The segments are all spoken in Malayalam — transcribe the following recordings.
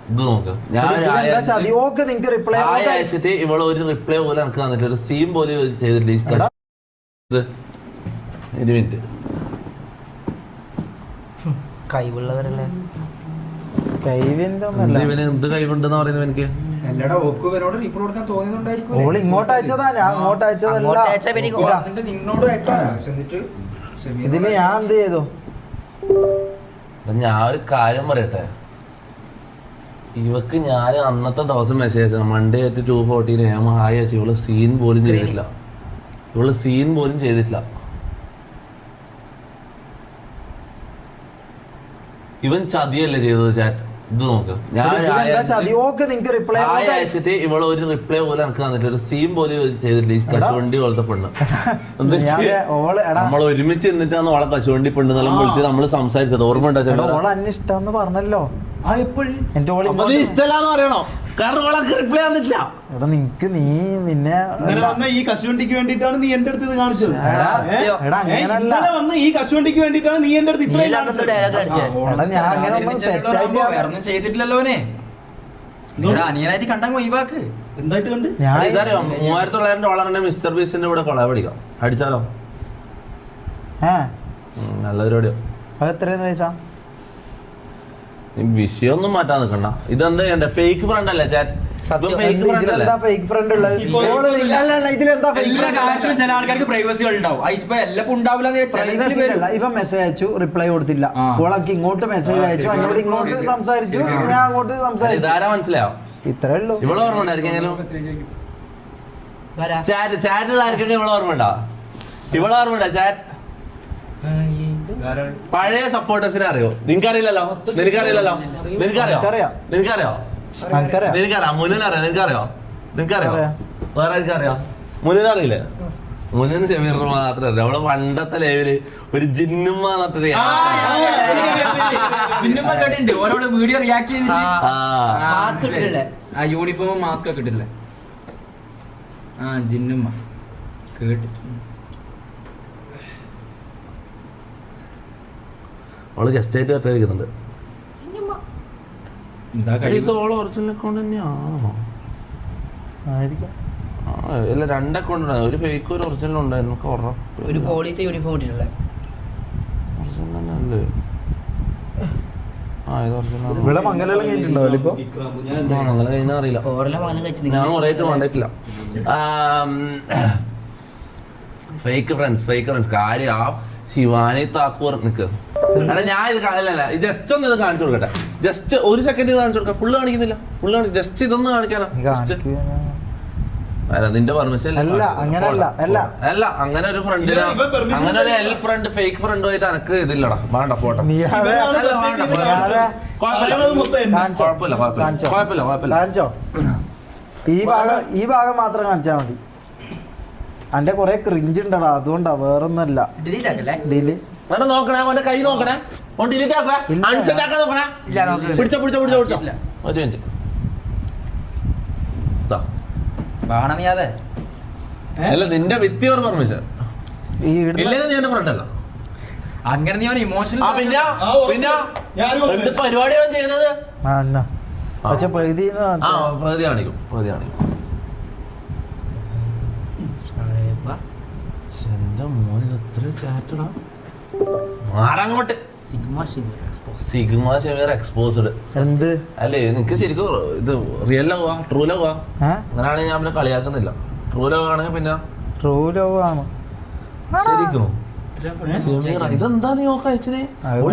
ഇത് നോക്ക്, ഞാൻ ആഴ്ചത്തെ ഇവള് ഒരു റിപ്ലൈ പോലെ എനിക്ക് തന്നിട്ട് ഒരു സീൻ പോലെ ചെയ്തിട്ടില്ല. ഒരു മിനിറ്റ്, കഴിവുള്ളവരല്ലേ. ഇവന് എന്ത് കഴിവുണ്ടെന്ന് പറയുന്നത് എനിക്ക് ഇങ്ങോട്ട് അയച്ചതാ, ഞാൻ അങ്ങോട്ട് അയച്ചതല്ല. ഇതില് ഞാൻ എന്ത് ചെയ്തു? ഞാൻ ഒരു കാര്യം പറയട്ടെ, ഇവക്ക് ഞാൻ അന്നത്തെ ദിവസം മെസ്സേജ് മൺഡേ ആയിട്ട് 2:40 AM ഹായ് അയച്ചു. ഇവള് സീൻ പോലും ചെയ്തിട്ടില്ല. ഇവൻ ചതിയല്ലേ ചെയ്തത് ചാറ്റ്. ഇത് നോക്ക്, ഞാൻ ആഴ്ചത്തെ ഇവള് ഒരു റിപ്ലൈ പോലെ എനിക്ക് തന്നിട്ട് ഒരു സീൻ പോലും ചെയ്തിട്ടില്ല. ഈ കശുവണ്ടി പോലത്തെ പെണ്ണ് നമ്മൾ ഒരുമിച്ച് നിന്നിട്ടാണ് ഓളെ കശുവണ്ടി പെണ്ണ് എന്നെല്ലാം വിളിച്ച് നമ്മള് സംസാരിച്ചത്. ഓർമ്മ ഉണ്ടോ ചേട്ടാ? ഇഷ്ടം പറഞ്ഞല്ലോ. ഇഷ്ടല്ലാന്ന് പറയണോ? കാരണം ഓളൊക്കെ റിപ്ലൈ തന്നിട്ടില്ല. എടാ നിനക്ക് നിന്നെ ഈ കശുവണ്ടിക്ക് വേണ്ടിട്ടാണ് നീ എന്റെ അടുത്ത് കാണിച്ചത്. ഈ കശുവണ്ടിക്ക് വേണ്ടിട്ടാണ് നീ എന്റെ അടുത്ത് ചെയ്തിട്ടില്ലല്ലോ. അനിയനായിട്ട് കണ്ടങ്ങ് ഒഴിവാക്ക്. എന്തായിട്ട് കണ്ട് ഇതറിയോ? $3900 മിസ്റ്റർ ബീസ്റ്റിന്റെ കൂടെ കൊളാബ് അടിക്കാം. അടിച്ചാലോ? നല്ല പരിപാടിയോ? എത്രയെന്ന് പൈസ? വിഷയൊന്നും മാറ്റാൻ നിൽക്കണ്ട. ഇതെന്താ ചെയ്യണ്ടേ? ഫേക്ക് ഫ്രണ്ട് അല്ലേ ചാറ്റ്? ചില ആൾക്കാർക്ക് പ്രൈവസികൾ ഉണ്ടാവും. ഇവ മെസ്സേജ് അയച്ചു, റിപ്ലൈ കൊടുത്തില്ല. ഓളാക്കി ഇങ്ങോട്ട് മെസ്സേജ് അയച്ചു, എന്നോട് ഇങ്ങോട്ട് സംസാരിച്ചു, ഞാൻ അങ്ങോട്ട് സംസാരിച്ചു. ഇതാരാ മനസ്സിലായോ? ഇത്രേ ഉള്ളൂ. ഇവളെ ഓർമ്മ ഉണ്ടായിരിക്കെങ്കിലും ചാറ്റുള്ള ആർക്കൊക്കെ ഇവളെ ഓർമ്മ ഉണ്ടാ? ഇവളെ ഓർമ്മ ഉണ്ടാ ചാറ്റ്? പഴയ സപ്പോർട്ടേഴ്സിനെ അറിയോ? നിനക്കറിയില്ലല്ലോ. നിനക്കറിയോ? മുന്നിനറിയോ? നിനക്കറിയോ? വേറെ ആർക്കറിയോ? മുന്നിനറിയില്ലേ? മുന്നിന് ഷമീറിന് മാത്രമേ അറിയാം. അവളെ പണ്ടത്തെ ലെവല് ഒരു ജിന്നുമ്മ വീഡിയോ റിയാക്ട് ചെയ്തിട്ട് യൂണിഫോമും മാസ്ക് ഒക്കെ ഇട്ടില്ലേ? ജിന്നുമ്മ കേട്ടിട്ട് അവള് ഗസ്റ്റ് ആയിട്ട് കറക്റ്റായിരിക്കുന്നുണ്ട്. ഇത് ഓള് ഒറിജിനൽ അക്കൗണ്ട് തന്നെയാണോ? ഇല്ല, 2 അക്കൗണ്ട് ഉണ്ടായിരുന്നു. ഒരു ഫേക്ക് ഒരു ഒറിജിനൽ ഉണ്ടായിരുന്നു. ഒറിജിനൽ തന്നെയല്ലേ? ഇത് ഒറിജിനൽ കഴിഞ്ഞാൽ അറിയില്ല. ഞാൻ കുറേ കണ്ടിട്ടില്ല. ഫേക്ക് ഫ്രണ്ട്സ് കാര്യം ആ ശിവാനി താക്കൂർ നിക്ക്. എടാ ഞാൻ ഇത് അല്ലല്ല, ജസ്റ്റ് ഒന്ന് ഇത് കാണിച്ചു കൊടുക്കട്ടെ. ജസ്റ്റ് ഒരു സെക്കൻഡ് ഇത് കാണിച്ചു കൊടുക്കാം. ഫുള്ള് കാണിക്കുന്നില്ല. ജസ്റ്റ് ഇതൊന്ന് കാണിക്കാനോ? അല്ല, നിന്റെ പെർമിഷൻ അല്ല. അങ്ങനെ ഒരു ഫ്രണ്ടിന്, അങ്ങനെ ഒരു എൽ ഫ്രണ്ട് ഫേക്ക് ഫ്രണ്ടുമായിട്ട് എനക്ക് ഇതില്ലടാ. വേണ്ട പോട്ടെ. കുഴപ്പമില്ല. ഈ ഭാഗം മാത്രം കാണിച്ചാ മതി. അന്റെ കൊറേ ക്രിഞ്ച് ഉണ്ടടാ, അതുകൊണ്ടാ, വേറൊന്നല്ല. നോക്കണേ, അവന്റെ കൈ നോക്കണേ. ഡിലീറ്റ് ആക്കണേ. അൺസെറ്റ് ആക്കാൻ നോക്കണേ. പിടിച്ചോ. ഒരു മിനിറ്റ്. അല്ല, നിന്റെ വ്യക്തിപര പെർമിഷൻ ഇല്ലെങ്കിൽ നീ എന്റെ ഫ്രണ്ട് അല്ല. അങ്ങനെ നീ ഇമോഷണൽ. പിന്നെ എന്ത് പരിപാടിയാണ് ചെയ്യുന്നത്? പകുതി കാണിക്കും. എന്റെ മോന് എത്ര ചാറ്റടാ. മാറങ്ങോട്ട്. Sigma Shameer exposed. അല്ലേ, നിനക്ക് ശരിക്കും ഇത് റിയൽ ലവ് ട്രൂ ലവ് അങ്ങനെയാണെങ്കിൽ ഞാൻ പിന്നെ കളിയാക്കുന്നില്ല. ട്രൂ ലവ് ആണെങ്കിൽ പിന്നെ ശരിക്കും ഷമീർ ഇതെന്താ നീ നോക്ക അയച്ചത്?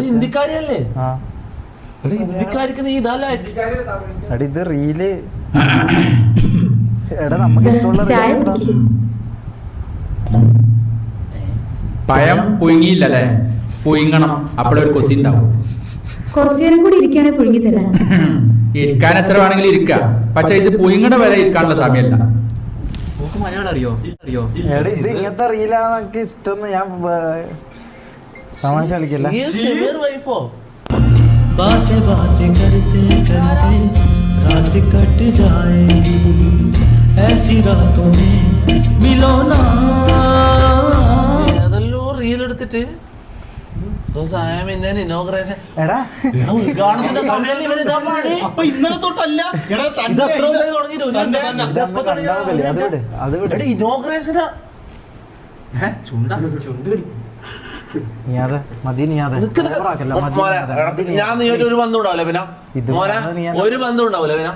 ഹിന്ദിക്കാരിയല്ലേ? ഹിന്ദിക്കാരിക്ക് നീ ഇതല്ലേ ഇത് റീല്. എടാ നമുക്ക് ഇഷ്ടമുള്ള പഴം പുഴുങ്ങിയില്ലല്ലേ? പുഴുങ്ങണം, അപ്പോഴൊരു കൊസി ഉണ്ടാവും. കുറച്ചു നേരം കൂടി ഇരിക്കുകയാണെങ്കിൽ പുഴുങ്ങി തരാം. ഇരിക്കാൻ എത്ര വേണമെങ്കിലും ഇരിക്കാം, പക്ഷെ ഇത് പുഴുങ്ങണ വരെ ഇരിക്കാനുള്ള സമയമല്ല. മലയാളം അറിയോ? ഇത് ഇങ്ങനത്തെ റീലാണ് എനിക്ക് ഇഷ്ടം. ഞാൻ തമാശ കളിക്കല്ല. रात कट जाएगी ऐसी रातों में मिलो ना. ഏതല്ലോ റീൽ എടുത്തിട്ട് Because I am in an inauguration. എടാ ഉദ്ഘാടനത്തിന്റെ സമയത്ത് ഇവൻ ഇതാ പാടി. അപ്പൊ ഇന്നലെ തൊട്ടല്ല എടാ ഇത് എത്ര ദിവസമായി തുടങ്ങിയിട്ട്? ഒരു തന്നെ രണ്ടേ- തന്നെ. ഇത് എപ്പോ തുടങ്ങിയതാ? അത് വിട് എടാ, inauguration-ആ. നീയാതെ മതി നീയാതെ നിക്ക് നിക്ക്. ഓവറാക്കല്ല, മതി മോനെ, നീയാതെ. എടാ, മതി ഞാൻ നീയായിട്ട് ഒരു ബന്ധം ഉണ്ടാവില്ല പിന്നെ ഇത് മോനെ നീ ഒരു ബന്ധം ഉണ്ടാവില്ല പിന്നെ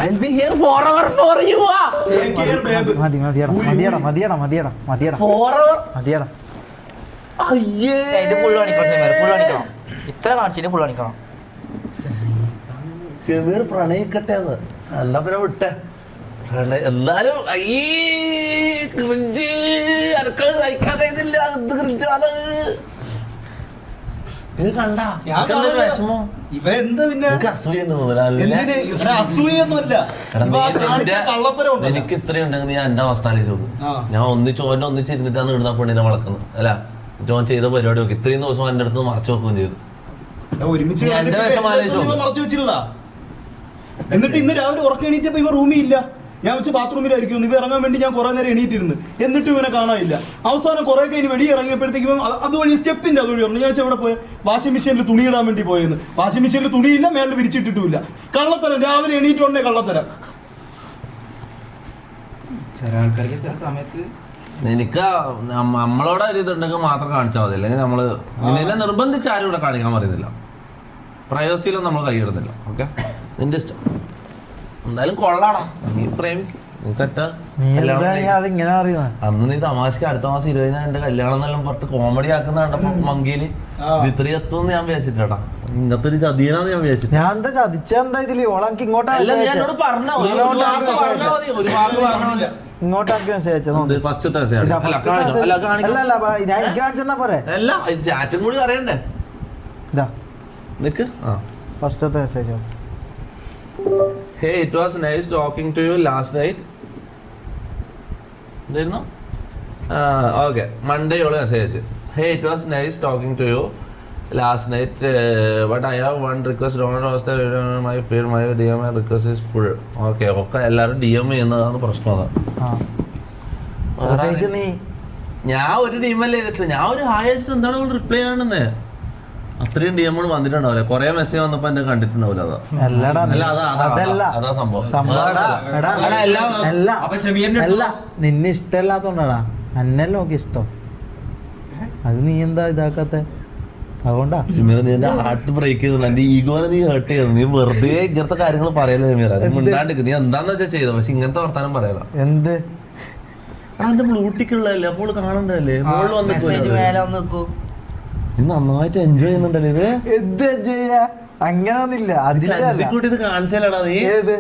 I'll be here forever for you. Take care, babe. മതി മതിയടാ മതിയടാ മതിയടാ മതിയടാ മതിയടാ Forever. മതിയടാ അയ്യേ. ഇത് ഫുൾ കാണിക്കണം ഇത്ര കാണിച്ചിട്ട് ഫുൾ കാണിക്കണം ഷമീർ പ്രണയിക്കട്ടെ എന്ന് എന്നാ പിന്നെ വിട്ടെ എന്നാലും ക്രിഞ്ച് അനക്ക് സഹിക്കാൻ കഴിയുന്നില്ല. എന്ത് ക്രിഞ്ച് അത് ഇത് കണ്ടാ ഞാൻ എന്തൊരു വിഷമോ ഇവ എന്താ പിന്നെ എനിക്ക് അസൂയെന്ന് തോന്നില്ല എന്തിന് ഇവിടെ അസൂയൊന്നുമല്ല ഇവ ആ കാണിച്ച കള്ളത്തരം ഉണ്ടല്ലോ. എനിക്ക് ഇത്രയും ഉണ്ടെങ്കിൽ നീ എന്റെ അവസ്ഥ ആലോചിച്ചു ആ. ഞാൻ ഒന്നിച്ചിരുന്നിട്ടാണ് ഇടുന്ന പെണ്ണിനെ വളർക്കുന്നത് അല്ല ജോൻ ചെയ്ത പരിപാടി നോക്കി ഇത്രയും ദിവസം എന്റെ അടുത്ത് മറച്ചു വെക്കുകയും ചെയ്തു. ഞാൻ ഒരുമിച്ച് നീ എന്റെ കണ്ടിട്ട് വിഷം ആലോചിച്ചോ? ഇവ മറച്ചു വെച്ചില്ല. എന്നിട്ട് ഇന്ന് രാവിലെ ഉറക്കം എണീറ്റപ്പോ ഇവ റൂമിൽ ഇല്ല. ഞാൻ വെച്ച് ബാത്റൂമിലായിരിക്കും ഇവ ഇറങ്ങാൻ വേണ്ടി ഞാൻ കുറെ നേരം എണീറ്റിരുന്നു. എന്നിട്ട് ഇവനെ കാണാനില്ല. അവസാനം കുറെ കഴിഞ്ഞ് വെളി ഇറങ്ങിയപ്പോഴത്തേക്കും അതുവഴി സ്റ്റെപ്പിന്റെ അതുവഴി പറഞ്ഞു. ഞാൻ വെച്ചാൽ ഇവിടെ പോയ വാഷിംഗ് മെഷീനിൽ തുണി ഇടാൻ വേണ്ടി പോയെന്ന്. വാഷിംഗ് മെഷീനിൽ തുണിയില്ല, മേളിൽ വിരിച്ചിട്ടിട്ടുമില്ല. കള്ളത്തരം. രാവിലെ എണീറ്റുണ്ടേ കള്ളത്തരം. ചില ആൾക്കാർക്ക് ചില സമയത്ത് എനിക്ക് നമ്മളോട് ഒരു ഇതുണ്ടെങ്കിൽ മാത്രം കാണിച്ചാൽ മതി. അല്ലെങ്കിൽ നമ്മള് നിന്നെ നിർബന്ധിച്ച് ആരും ഇവിടെ കാണിക്കാൻ പറയുന്നില്ല. പ്രയോസിയിലൊന്നും നമ്മൾ കൈയിടുന്നില്ല. ഓക്കെ നിന്റെ ഇഷ്ടം എന്തായാലും കൊള്ളാടാ. നീ പ്രേമിക്കും നീ സെറ്റാ. അതിങ്ങനെ അറിയുന്ന അന്ന് നീ തമാശക്ക് അടുത്ത മാസം 20 എന്റെ കല്യാണം എന്നെല്ലാം പറഞ്ഞിട്ട് കോമഡി ആക്കുന്ന കണ്ടപ്പോ മങ്കിയില് ഇത് ഇത്രയും എത്തുമെന്ന് ഞാൻ വിചാരിച്ചിട്ടാ. ഇങ്ങനത്തെ ഒരു ചതിയനാന്ന് ഞാൻ വിചാരിച്ചിട്ട്. ഞാൻ എന്താ ചതിച്ചെന്താ ഇതില് ഓളക്ക് ഇങ്ങോട്ടാ അല്ല നീ എന്നോട് പറഞ്ഞ ഒരു വാക്ക് പറഞ്ഞാൽ മതി. ഒരു വാക്ക് പറഞ്ഞാൽ മതി. ഇങ്ങോട്ടാക്കി മെസ്സേജ് ഫസ്റ്റത്തെ അല്ല കാണിക്കാം. അല്ല കാണിക്കാം. അല്ല ഞാൻ എനിക്ക് കാണിച്ചെന്നാ പോരെ. അല്ല ചാറ്റും കൂടി അറിയണ്ടേ. ഇതാ നിക്ക് ആ ഫസ്റ്റത്തെ message. Hey, it was nice talking to you last night. എന്തായിരുന്നു? Okay Monday all message. Hey, it was nice talking to you last night, but I have one request. Don't ask my feed. My DM request is full. Okay, ഒക്കെ എല്ലാവരും DM ചെയ്യുന്നതാണ് പ്രശ്നം. പ്രത്യേകിച്ച് നീ ഞാൻ ഒരു DM അല്ലേ ചെയ്തിട്ടില്ല. ഞാൻ ഒരു ഹായ് അയച്ചിട്ട് എന്താണ് റിപ്ലൈ ചെയ്യണമെന്ന്. അത്രയും DM വന്നിട്ടുണ്ടാവില്ല. കൊറേ മെസ്സേജ് വന്നപ്പോ എന്നെ കണ്ടിട്ടുണ്ടാവില്ല. അതാ സംഭവം. അല്ല നിന്നെ ഇഷ്ടമല്ലാത്തോണ്ടാടാ. അന്നല്ല നോക്കി ഇഷ്ടം. അത് നീ എന്താ ഇതാക്കാത്ത? അതുകൊണ്ടാ നീ എന്റെ ഹാർട്ട് ബ്രേക്ക് ചെയ്തു. എന്റെ ഈഗോനെ നീ ഹേർട്ട് ചെയ്തു. നീ വെറുതെ ഇങ്ങനത്തെ കാര്യങ്ങൾ പറയല്ലോ സമീറ. നീ മിണ്ടാണ്ടിരിക്കും. നീ എന്താന്ന് വെച്ചാൽ ചെയ്തോ. പക്ഷെ ഇങ്ങനത്തെ വർത്താനം പറയല. എന്ത് അതിന്റെ ബ്ലൂട്ടിക്കുള്ളതല്ലേ അപ്പോൾ കാണണ്ടല്ലേ. മോള് മെസ്സേജ് മേലെ ഒന്ന് വെക്കൂ. നീ നന്നായിട്ട് എൻജോയ് ചെയ്യുന്നുണ്ടല്ലേ ഇത്. എന്ത് ചെയ്യാ? അങ്ങനെ ഒന്നില്ല. അതിന്റെ കൂട്ടി ഇത് കാണിച്ചാലടാ നീ. ഏത്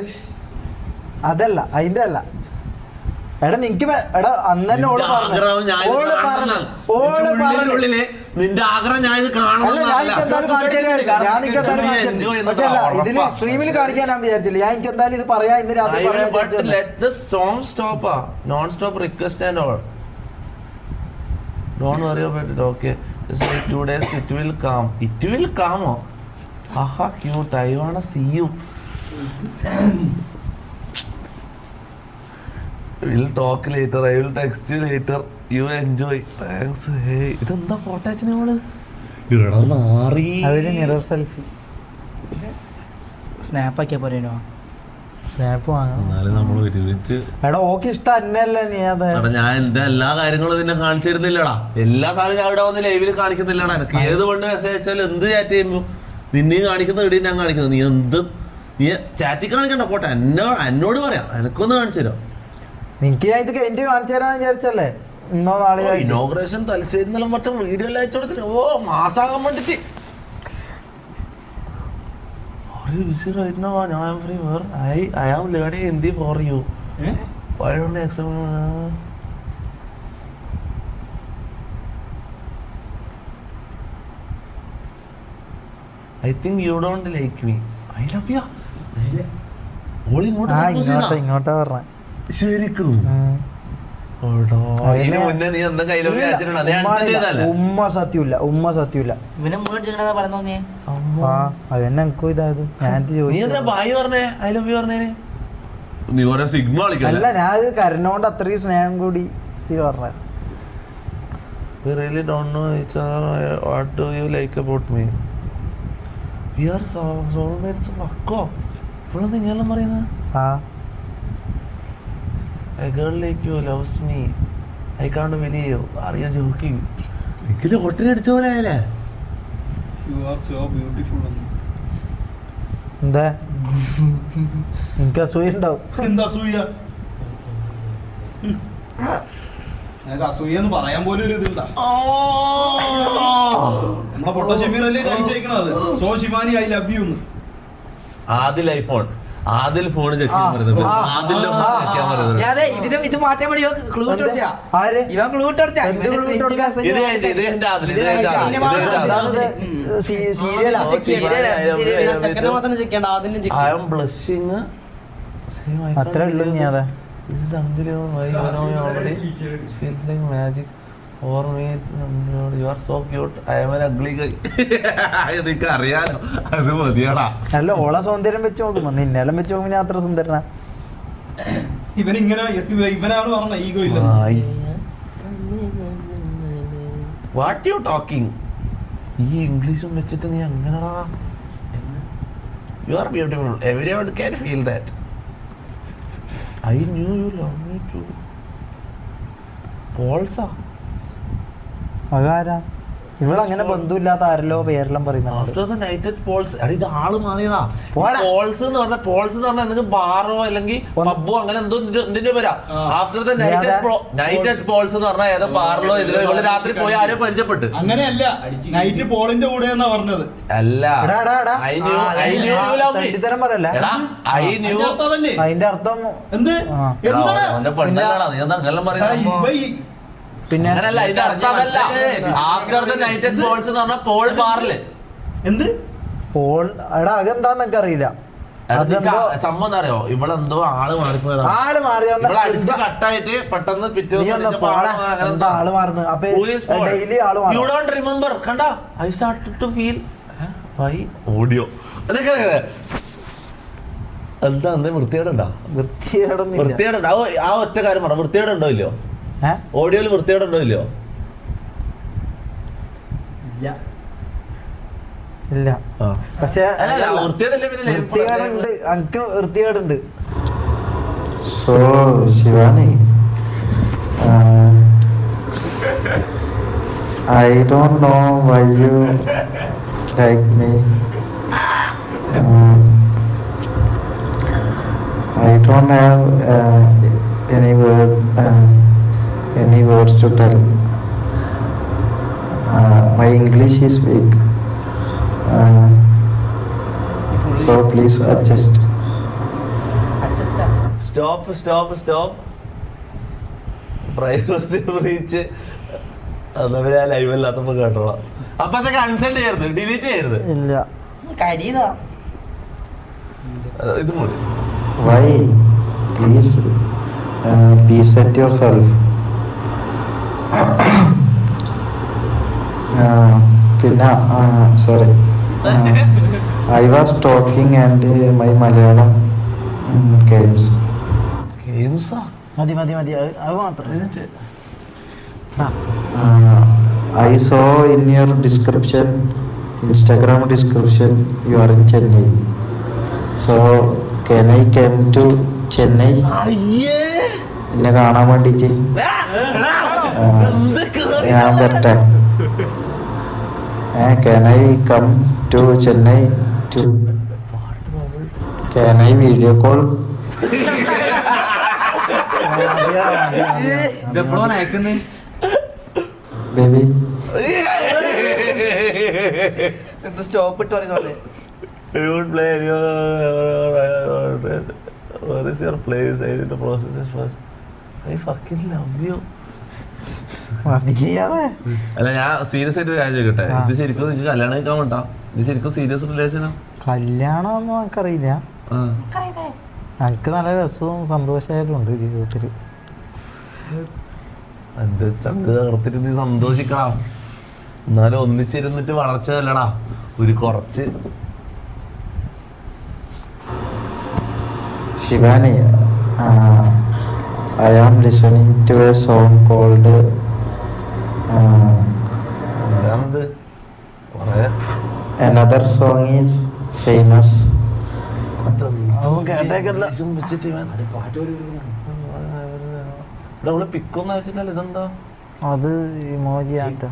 അതല്ല അതിന്റെ അല്ല. എടാ നിനക്ക് എടാ അന്ന് തന്നെ ഓള് പറഞ്ഞു നിന്റെ ആഗ്രഹം ഞാൻ ഇത് ഇതില് സ്ട്രീമിൽ കാണിക്കാൻ ഞാൻ വിചാരിച്ചില്ല. ഞാൻ എനിക്ക് എന്തായാലും ഇത് പറയാ ഇന്ന് രാത്രി non stop request and all. Don't worry about it. Okay, just wait 2 days. It will come. It will come. Haha, cute. I wanna see you. We'll talk later. I will text you later. You enjoy. Thanks. Hey, ഇതെന്താ ഫോട്ടോ അയച്ചേ മോള്? ഇവിടെ മാറി. അവര് മിറർ സെൽഫി സ്നാപ്പ് ആക്കിയാ പോരേനോ? സ്നാപ്പ് വാങ്ങണം. എന്നാലും നമ്മൾ ഒരുമിച്ച്. എടാ ഓക്ക് ഇഷ്ടം അന്നല്ലേ നീ അത്. ഞാൻ എന്റെ എല്ലാ കാര്യങ്ങളും നിന്നെ കാണിച്ചു തരുന്നില്ലടാ. എല്ലാ സാധനം ഞാൻ ഇവിടെ വന്ന് ലൈവിൽ കാണിക്കുന്നില്ലടാ. എനിക്ക് ഏത് കൊണ്ട് മെസ്സേജ് അയച്ചാലും എന്ത് ചാറ്റ് ചെയ്യുമ്പോ നിന്നെയും കാണിക്കുന്ന ഇടയും ഞാൻ കാണിക്കുന്നത്. നീ ചാറ്റിൽ കാണിക്കണ്ട പോട്ടെ. എന്നോട് പറയാം. എനക്കൊന്ന് കാണിച്ചു തരാം. നിനക്ക് ഞാൻ ഇത് കഴിഞ്ഞിട്ട് കാണിച്ചു തരാന്ന് വിചാരിച്ചല്ലേ. ഇന്നോ നാളെ ഇനോഗ്രേഷൻ തലശ്ശേരി മറ്റും വീഡിയോ എല്ലാം അയച്ചു കൊടുത്തിട്ട് മാസാകാൻ വേണ്ടിട്ട്. busy right now and I am free. Where I am learning Hindi for you. Why don't you accept? I think you don't like me. I love you. ഓള് ഇങ്ങോട്ടാ പറഞ്ഞ ശരിക്കും. ഉമ്മ സത്യമില്ല. ഇവനെ മുഴുവൻ പറഞ്ഞു. അതെന്നെ എനിക്കും ഇതായത്. ഞാൻ അല്ല ഞാൻ കരഞ്ഞോണ്ട് അത്രയും സ്നേഹം കൂടി പറഞ്ഞ. We really don't know each other. What do you like about me? We are soulmates. Fuck off. ഇപ്പോഴെന്താ ഇങ്ങനെല്ലാം പറയുന്നത്? ആ A girl like you loves me. I can't believe you. Are you joking? എനിക്ക് ലോട്ടറി അടിച്ച പോലെ ആയല്ലേ? You are so beautiful. എന്താ എനിക്ക് അസൂയ ഉണ്ടാവും. എന്താ അസൂയ? നിനക്ക് അസൂയ എന്ന് പറയാൻ പോലും ഒരു ഇതില്ല. നമ്മളെ പൊട്ട ഷമീറല്ലേ കഴിച്ചിരിക്കണത്. So Shivani I love you. Adil iPhone Adil phone ചെക്കാൻ പറയുന്നത് ആദിലിന്റെ ഫോൺ ചെക്കാൻ പറയുന്നത് ഇത് മാറ്റാൻ വേണ്ടി ക്ലൂ കൊടുത്താ ആര് ഇവൻ ക്ലൂ കൊടുത്താ എന്ത് clue ഇട്ട് കൊടുക്കാ? ഇത് എന്റെ ആദിൽ ഇത് എന്റെ Adil സീരിയലാ I am blushing. Same, I can't അത്രേ ഉള്ളൂ believe ഞാൻ this. This is unbelievable. Why you know me already? It feels like magic. For me, you are so cute. I am an ugly guy. ഇതൊക്കെ അറിയാലോ. അത് മതിയാടാ. അല്ല ഓളെ സൗന്ദര്യം വെച്ച് നോക്കുമ്പോ നിന്നെല്ലാം വെച്ച് നോക്കുമ്പോ ഞാൻ അത്ര സുന്ദരനാ. ഇവനാണ് പറഞ്ഞ ഈഗോ ഇല്ല. What you talking? ഈ ഇംഗ്ലീഷും വെച്ചിട്ട് നീ അങ്ങനെടാ. You are beautiful. Everyone can feel that. I knew you love me too. പോൾസാ അതാരാ ഇവിടെ അങ്ങനെ ബന്ധുവില്ലാത്ത ആരല്ലോ പേരെല്ലാം പറയുന്നത്. After the night at poles. എടാ ഇത് ആള് മാറിയതാ. പോടാ. പോൾസ് എന്ന് പറഞ്ഞാൽ നിങ്ങൾക്ക് ബാറോ അല്ലെങ്കിൽ പബ്ബോ അങ്ങനെ എന്തോ ഇതിന്റെ പേരാ. After the night at poles എന്ന് പറഞ്ഞാൽ ഏതോ ബാറിലോ ഇതിലോ ഇവിടെ രാത്രി പോയി ആരോ പരിചയപ്പെട്ട്. അങ്ങനെയല്ല, നൈറ്റ് പോളിന്റെ കൂടെ എന്നാ പറഞ്ഞത്. അല്ല I knew you love me. തരം പറയല്ല. എടാ I knew. അതിന്റെ അർത്ഥം എന്ത് എന്താണ്? അവന്റെ പെണ്ണല്ലാണ് നീ എന്താ അങ്ങനെ പറയുന്നത്? പിന്നെ അങ്ങനല്ല, അതിന്റെ അർത്ഥം അതല്ല. After the night at poles എന്ന് പറഞ്ഞാൽ പോൾ ബാറില് എന്ത് പോൾ എടാ അതെന്താന്നൊക്കെ അറിയില്ല. സംഭവം എന്താ അറിയോ, ഇവളെന്തോ ആള് മാറിപ്പോയതാ. ആള് മാറിയോ അടിച്ച് കട്ടായിട്ട് പെട്ടെന്ന് പിറ്റേ ആള് മാറുന്നു. അപ്പൊ ഡെയിലി ആള് മാറും. You don't remember. കണ്ട I started to feel why audio അതൊക്കെ എന്താ എന്തേ വൃത്തികേടുണ്ടോ? വൃത്തികേടുണ്ടോ? ആ ഒറ്റ കാര്യം പറ, വൃത്തികേടുണ്ടോ ഇല്ലയോ? ഓഡിയോയിൽ വൃത്തികേടുണ്ടോ ഇല്ലയോ? ഇല്ല. പക്ഷെ വൃത്തികേടുണ്ട്, എനിക്ക് വൃത്തികേടുണ്ട്. So Shivani, I don't know why you like me. I don't have any words to tell. My English is weak, so please adjust. Stop privacy breach. എന്നാ ഞാൻ ലൈവ് അല്ലാത്തപ്പോ കേട്ടോളാം. അപ്പൊ അതൊക്കെ അൺസെൻഡ് ചെയ്യരുത്, ഡിലീറ്റ് ചെയ്യരുത്. ഇല്ല ഇത് കൂടി Why? Please set yourself. Sorry. I was talking and my Malayalam games. മതി അത് മാത്രം. I saw in your description, Instagram description, you are in Chennai. So can I come to Chennai? എന്നെ കാണാൻ വേണ്ടിട്ട് ഞാൻ വരട്ടെ. Can I come to Chennai to? Can I video call? ഇതെപ്പോഴാണ് അയക്കുന്നത്? Baby. സ്റ്റോപ്പ് ഇട്ട് പറയുന്നത്. Where is your place? I need to process this first. I fucking love you. അല്ല ഞാൻ സീരിയസ് ആയിട്ട് ഒരു കാര്യം ചോദിക്കട്ടെ, ഇത് ശരിക്കും നിനക്ക് കല്യാണം കഴിക്കാൻ വേണ്ട? ഇത് ശരിക്കും സീരിയസ് റിലേഷനാ? കല്യാണം ഒന്നും എനിക്കറിയില്ല. എനിക്ക് നല്ല രസവും സന്തോഷമായിട്ടും ഉണ്ട് ജീവിതത്തിൽ. എന്റെ ചങ്ക് തകർത്തിട്ട് നീ സന്തോഷിക്കണം. എന്നാലും ഒന്നിച്ചിരുന്നിട്ട് വളർച്ചതല്ലടാ, ഒരു കുറച്ച്. Shivani, I am listening to a song called എന്താണിത് കൊറേ Another song is famous. പിക്കൊന്നും വെച്ചിട്ടല്ലോ ഇതെന്താ അത് ഇമോജി ആത്ത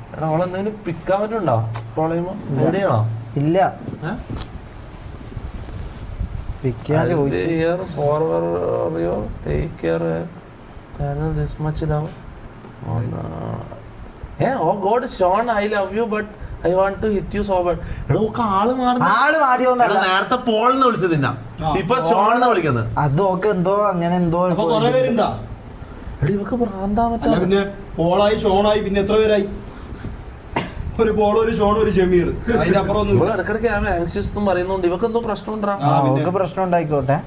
എടാ അവളെന്തെങ്കിലും പിക്കാൻ പറ്റുണ്ടോ ട്രോൾ ചെയ്യുമ്പോ എവിടെയാണോ ഇല്ല പിക്കാൻ I want to hit you so bad. എടാ ഒക്കെ ആള് മാറുന്നു നേരത്തെ പോളെന്ന് വിളിച്ചത് നിന്നാ ഇപ്പൊ ഷോൺ എന്ന് വിളിക്കുന്നത് അതൊക്കെ എന്തോ അങ്ങനെ എന്തോ അപ്പൊ കുറെ പേരുണ്ടാ എടാ ഇവക്ക് ഭ്രാന്താൻ അല്ല പറ്റാ പിന്നെ പോളായി ഷോണായി പിന്നെ എത്ര പേരായി ഒരു പോള് ഒരു ഷോൺ ഒരു ജമീർ അതിന്റെ അപ്പുറം ഒന്നും ഇവിടെ ഇടക്കിടക്ക് ഞാൻ ആങ്ഷ്യസ് എന്നും പറയുന്നുണ്ട് ഇവക്ക് എന്തോ പ്രശ്നം ഉണ്ടാ ഒക്കെ പ്രശ്നം ഉണ്ടായിക്കോട്ടെ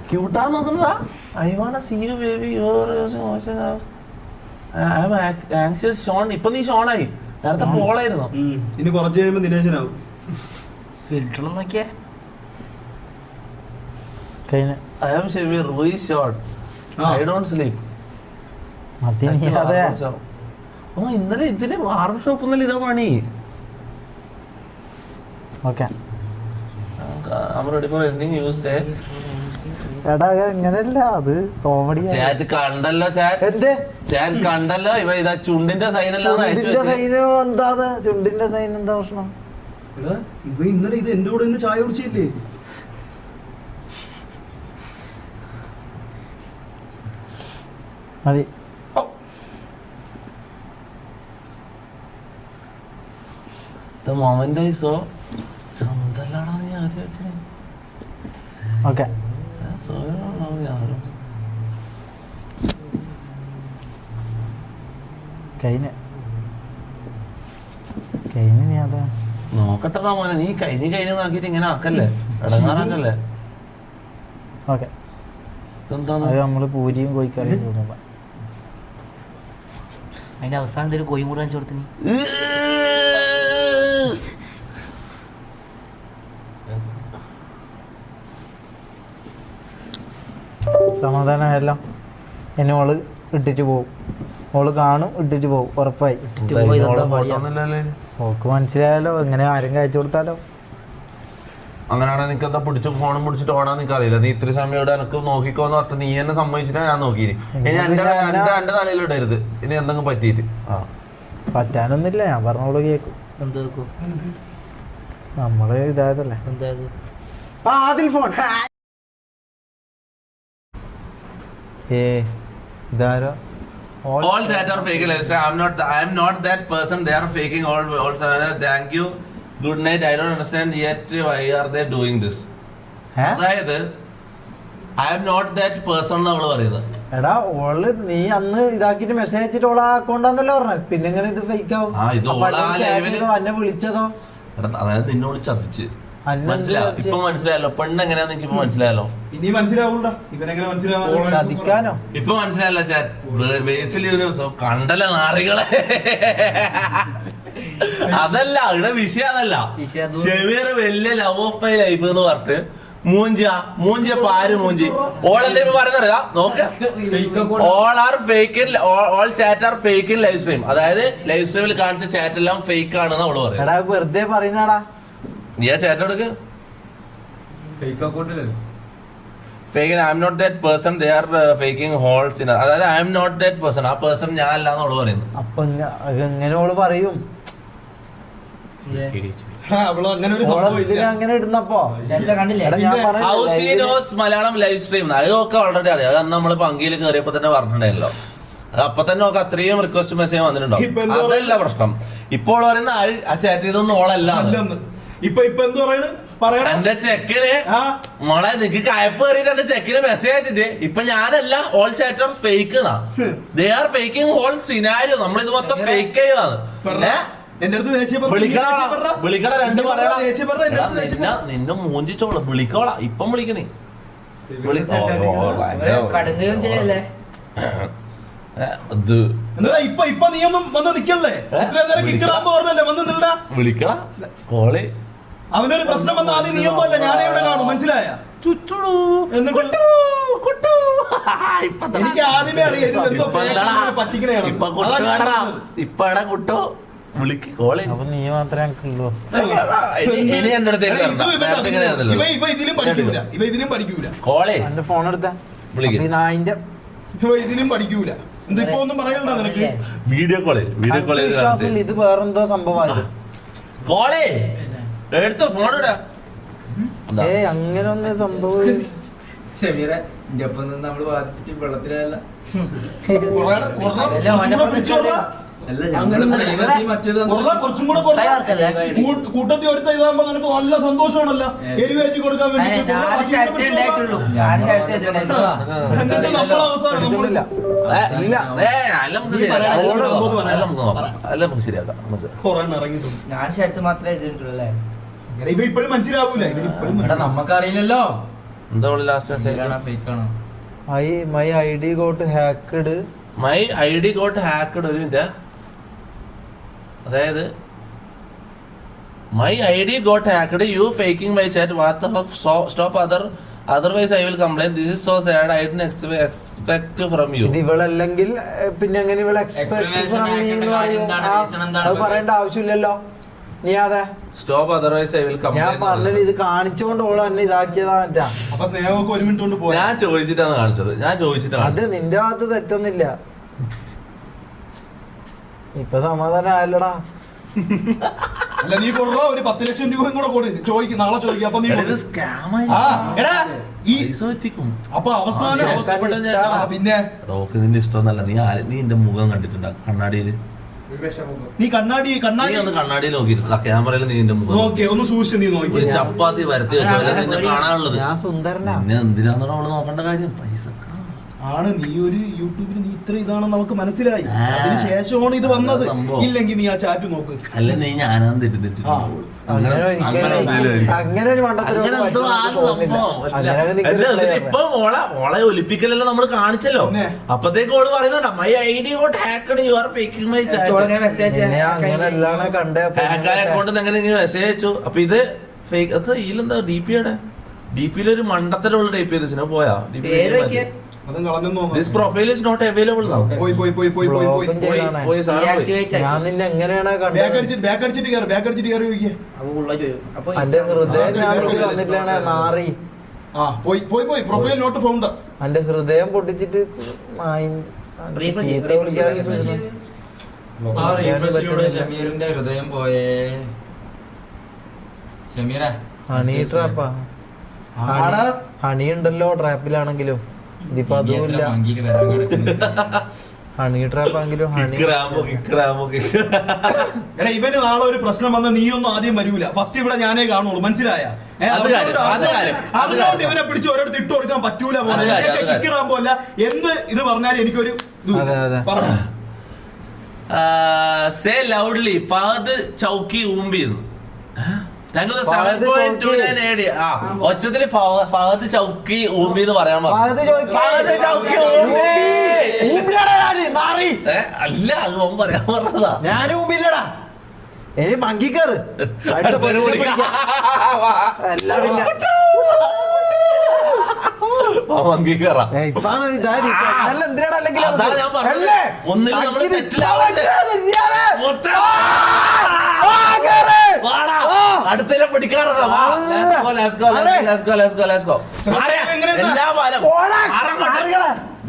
ക്യൂട്ടാ നോക്കുന്നതാ I want see you baby your I am anxious Shon ഇപ്പൊ നീ ഷോണായി നേരത്തെ പോളായിരുന്നു ഇനി കുറച്ച് കഴിയുമ്പോ ദിനേശനാവും ഫിൽറ്റർ നോക്കിയേ കഴിഞ്ഞ ഐ ആം ഷെബീർ റൂയി ഷോട്ട് ഐ ഡോണ്ട് സ്ലീപ് മതി നീ അതെ ഓ ഇന്നലെ ഇതിന് ബാർബർ ഷോപ്പ് ഒന്നല്ല ഇതാ പണി okay I'm ready for ending use it. എടാ ഇങ്ങനെയല്ല അത് കോമഡി ചാറ്റ് കണ്ടല്ലോ എന്ത് ചാറ്റ് കണ്ടല്ലോ ഇവ ഇതാ ചുണ്ടിന്റെ സൈനല്ലോ ചുണ്ടിന്റെ സൈന് എന്താ ചുണ്ടിന്റെ സൈൻ എന്താ പ്രശ്നം എടാ ഇവ ഇന്നലെ ഇത് എന്റെ കൂടെ ഇന്ന് ചായ കുടിച്ചില്ലേ മതി The moment I saw എന്തെല്ലാടാ നീ ആദ്യം വെച്ചേ ഓക്കെ കഴിഞ്ഞ നീ അതാ നോക്കട്ടെടാ മോനെ നീ കഴിഞ്ഞ് നോക്കിട്ട് ഇങ്ങനെ ആക്കല്ലേ ഇടങ്ങാറാക്കല്ലേ ഓക്കെ ഇതെന്താണ് അത് നമ്മള് പൂരിയും കോഴിക്കറിയും തോന്നുമ്പോ അതിന്റെ അവസാനം എന്തെങ്കിലും കോയും കൂടെ കാണിച്ചു കൊടുത്തു നീ സമാധാനമായല്ലോ എന്നെ ഓള് ഇട്ടിട്ട് പോവും ഓള് കാണും ഇട്ടിട്ട് പോവും ഉറപ്പായി ഓക്ക് മനസ്സിലായാലോ എങ്ങനെ ആരും കഴിച്ചു കൊടുത്താലോ അങ്ങനെയാണെങ്കിൽ നിനക്ക് എന്താ പിടിച്ച് ഫോണും പിടിച്ചിട്ട് ഓടാൻ നിനക്ക് അറിയില്ല നീ ഇത്ര സമയം ഇവിടെ എനിക്ക് നോക്കിക്കോന്ന് പറഞ്ഞ നീ എന്നെ സമ്മതിച്ചിട്ടാ ഞാൻ നോക്കിയിന് ഇനി എന്റെ തലയിലിടരുത് ഇനി എന്തെങ്കിലും പറ്റിയിട്ട് പറ്റാനൊന്നുമില്ല ഞാൻ പറഞ്ഞോളൂ കേക്കും എന്താ നമ്മള് ഇതായതല്ലേ എന്തായത് ആദിൽ ഫോൺ ഇതാരോ all that are fake lifestyle. I am not that person. They are faking all thank you, good night. I don't understand yet why are they doing this. അതായത് I am not that person അവള് പറയുന്നത്. എടാ ഓള് നീ അന്ന് ഇതാക്കിട്ട് മെസ്സേജ് അയച്ചിട്ട് ഓളെ അക്കൗണ്ടാന്നല്ലോ പറഞ്ഞത് പിന്നെ എങ്ങനെ ഇത് ഫേക്ക് ആവും എന്നെ വിളിച്ചതോ അതായത് നിന്നോട് ചതിച്ച് മനസ്സിലായോ ഇപ്പൊ മനസ്സിലായല്ലോ പെണ്ണ് എങ്ങനെയാന്ന് എനിക്ക് ഇപ്പൊ മനസ്സിലായല്ലോ ഇനി മനസ്സിലാവൂടാ ഇവനെങ്ങനെ മനസ്സിലാവാ ചതിക്കാനോ ഇപ്പൊ മനസ്സിലായല്ലോ ചാറ്റ് ബേസിൽ കണ്ടല്ല നാറികളെ അതല്ല ഇവിടെ വിഷയം അതല്ല ഷെമീർ വലിയ ലവ് ഓഫ് മൈ ലൈഫ് എന്ന് പറഞ്ഞിട്ട് മൂഞ്ചിയ പാര് മൂഞ്ചി ഓളെന്താ ഇപ്പൊ പറയുന്നറിയാ നോക്ക് all are fake all chat R fake in live stream അതായത് ലൈവ് സ്ട്രീമിൽ കാണിച്ച ചാറ്റ് എല്ലാം ഫേക്ക് ആണെന്ന് അവള് പറയാം വെറുതെ പറയുന്നടാ നീ ആ ചാറ്റ് എടുക്ക് faking I'm not that person they are faking holes in അതായത് I'm not that person ആ പേഴ്സൺ ഞാൻ അല്ല എന്ന് അവള് പറയുന്നു അപ്പൊ എങ്ങനെ ഓള് പറയും അങ്ങനെ ഇടുന്നപ്പോ മലയാളം ലൈവ് സ്ട്രീം അതൊക്കെ ഓൾറെഡി അറിയാം അത് അന്ന് നമ്മള് പങ്കിയിൽ കയറിയപ്പോ തന്നെ പറഞ്ഞിട്ടുണ്ടായല്ലോ അത് അപ്പൊ തന്നെ നോക്കാം അത്രയും റിക്വസ്റ്റ് മെസ്സേജ് വന്നിട്ടുണ്ടാവും അതല്ല പ്രശ്നം ഇപ്പോൾ പറയുന്ന ആ ചാറ്റ് ചെയ്തൊന്നും ഓളല്ല ഇപ്പൊ എന്ത് പറയണ എന്റെ ചെക്കിന് മോളെ നിനക്ക് കയപ്പ് കയറിയിട്ട് എന്റെ ചെക്കിന് മെസ്സേജ് അയച്ചിട്ട് ഇപ്പൊ ഞാനല്ല all chatters fake they are faking whole scenario നമ്മളിത് മൊത്തം ഫേക്ക് ചെയ്താണ് വിളിക്കട രണ്ട് പറയണ നിന്നെ മൂഞ്ചിച്ചോളൂ വിളിക്കോളാ ഇപ്പം വിളിക്കുന്നേ ഇപ്പൊ നീ ഒന്നും വന്ന് നിക്കല്ലേ വിളിക്കടാ കോളി അവനൊരു പ്രശ്നം വന്ന ആദ്യം നീയൊന്നുമല്ല ഞാനേ ഇവിടെ കാണും മനസ്സിലായ എന്നിട്ട് എനിക്ക് ആദ്യമേ അറിയാം ഇത് എന്തോ പറ്റിക്കണേയാണ്. ഇപ്പടാ കുട്ടോ വിളിക്ക് കോളേ. അപ്പൊ നീ മാത്രമേ എനിക്കുള്ളൂ. ഇനി എന്റെ അടുത്തേക്ക് ഇവ ഇതിലും പഠിക്കൂല, ഇവ ഇതിലും പഠിക്കൂല. കോളേ എന്റെ ഫോൺ എടുത്ത വിളിക്ക്. നായിന്റെ ഇവ ഇതിലും പഠിക്കൂല. ഇതിപ്പോ ഒന്നും പറയണ്ട നിനക്ക്. വീഡിയോ കോളേ വിശ്വാസമില്ല, ഇത് വേറെന്തോ സംഭവം. കോളേ എടുത്തോ ഫോണിടാ. അങ്ങനെ ഒന്നും സംഭവം. ഷമീറെ എന്റെ ഒപ്പം നിന്ന് നമ്മള് ബാധിച്ചിട്ട് വെള്ളത്തിലല്ല. കുറച്ചും കൂടെ കൂട്ടത്തിൽ ഒരുത്ത ഇതാകുമ്പോ നിനക്ക് നല്ല സന്തോഷമാണല്ലോ. എരിവേറ്റി കൊടുക്കാൻ വേണ്ടി നമ്മൾ അവസാനം ശരിയാക്കാം. ഞാൻ ശരത്ത് മാത്രമേ എഴുതിയിട്ടുള്ളൂ. ഇവ ഇപ്പോഴും മനസ്സിലാവൂല. നമ്മക്കറിയില്ലല്ലോ എന്താ ലാസ്റ്റ് മെസ്സേജ്? ഫേക്ക് ആണോ? My ID got hacked. My ID got hacked. ഒരു മിനിറ്റ്. അതായത് my ID got hacked, you faking my chat, what the fuck, stop otherwise I will complain, this is so sad, I didn't expect from you. ഇത് ഇവളല്ലെങ്കിൽ പിന്നെ എങ്ങനെ ഇവളെ പറയേണ്ട ആവശ്യമില്ലല്ലോ. നീ അതെ സ്റ്റോപ്പ് അതർവൈസ് ഐ വിൽ ഞാൻ കംപ്ലൈൻ. പറഞ്ഞില്ല, ഇത് കാണിച്ചുകൊണ്ട് ഓള് എന്നെ ഇതാക്കിയതാ. അപ്പൊ സ്നേഹമൊക്കെ ഒരു മിനിറ്റ് കൊണ്ട് പോയി. ഞാൻ ചോദിച്ചിട്ടാണ് കാണിച്ചത്. ഞാൻ ചോദിച്ചിട്ടാണ്. അത് നിന്റെ ഭാഗത്ത് തെറ്റൊന്നുമില്ല. ഇപ്പൊ സമാധാനം ആയല്ലോടാ. അല്ല നീ കൊടു, ഒരു 10 ലക്ഷം രൂപയും കൂടെ കൊടു. ചോദിക്കും, നാളെ ചോദിക്കും. അപ്പൊ നീ എടാ ഈ അപ്പൊ അവസാനം പിന്നെ റോക്ക് നിന്റെ ഇഷ്ടമൊന്നല്ല. നീ എന്റെ മുഖം കണ്ടിട്ടുണ്ടോ കണ്ണാടിയില്? നീ കണ്ണാടി ഒന്ന് കണ്ണാടിയിൽ നോക്കിയിട്ട് ക്യാമറയിൽ നീ എന്റെ മുഖം നോക്കിയേ, ഒന്ന് സൂക്ഷിച്ച് നീ നോക്കി. ഒരു ചപ്പാത്തി വരത്തി വെച്ചോ നിന്നെ കാണാനുള്ളത്. ഞാൻ സുന്ദരനാ. പിന്നെ എന്തിനാന്നോ അവള് നോക്കേണ്ട കാര്യം? പൈസ ആണ്. നീ ഒരു യൂട്യൂബിൽ നീ ഇത്ര ഇതാണെന്ന് നമുക്ക് മനസ്സിലായി. അതിന് ശേഷമാണ് ഇത് വന്നത്. ഇല്ലെങ്കിൽ നീ ആ ചാറ്റ് നോക്ക്. അല്ല നീ ഞാനാന്ന് തെറ്റിദ്ധരിച്ചു. അങ്ങനെ ഒരു ഇപ്പൊ മോളെ ഒലിപ്പിക്കലല്ലോ നമ്മള് കാണിച്ചല്ലോ. അപ്പത്തേക്ക് ഓള് പറയുന്നുണ്ട് my ID got hacked, you are faking my chat. അങ്ങനെ എല്ലാം കണ്ടേ ഹാക്കായ അക്കൗണ്ട് എങ്ങനെ മെസ്സേജ് അയച്ചു? അപ്പൊ ഇത് ഫേക്ക്. അത് ഇതിലെന്താ DP-യുടെ DP-യിൽ ഒരു മണ്ടത്തരമുള്ള ടൈപ്പ് ചെയ്ത് വെച്ചാ പോയാ അതും കളഞ്ഞെന്ന് this profile is not available. പോയി ഞാൻ നിന്നെ എങ്ങനെയാണ് കണ്ടത്? ബാക്ക് അടിച്ചിട്ട് കയറി നോക്കിയേ. എന്റെ ഹൃദയം ഞാൻ തന്നിട്ടാണ് നാറി. പോയി പ്രൊഫൈൽ നോട്ട് ഫൗണ്ട്. എന്റെ ഹൃദയം പൊട്ടിച്ചിട്ട് ഷമീറിന്റെ ഹൃദയം പോയേ. ഷമീറ ഹണി ട്രാപ്പാ. ഹണി ഉണ്ടല്ലോ ട്രാപ്പിലാണെങ്കിലും. ഇതിപ്പോ അതുമില്ല. ഹണി ട്രാപ്പ് ആണെങ്കിലും ഹണി. എടാ ഇവന് നാളെ ഒരു പ്രശ്നം വന്ന നീയൊന്നും ആദ്യം വരൂല. ഫസ്റ്റ് ഇവിടെ ഞാനേ കാണുള്ളൂ. മനസ്സിലായ? അതുകൊണ്ട് ഇവനെ പിടിച്ച് ഒരിടത്ത് ഇട്ട് കൊടുക്കാൻ പറ്റൂല. കിക്കിറാൻ പോലെ എന്ത് ഇത് പറഞ്ഞാലും എനിക്കൊരു പറഞ്ഞു. സേ ലൗഡ്ലി ഫഹദ് ചൗക്കി ഊമ്പിന്നു. ഒച്ചത്തില് ഫഹദ് ചൗക്കി ഊമ്പി എന്ന് പറയാൻ അല്ല, അത് ഓൻ പറയാൻ പറഞ്ഞതാ. ഞാനും ഊമ്പില്ലടാ. ഇനി മങ്കിക്കേറ്. അടുത്തല്ലേ പിടിക്കാറുണ്ടോ?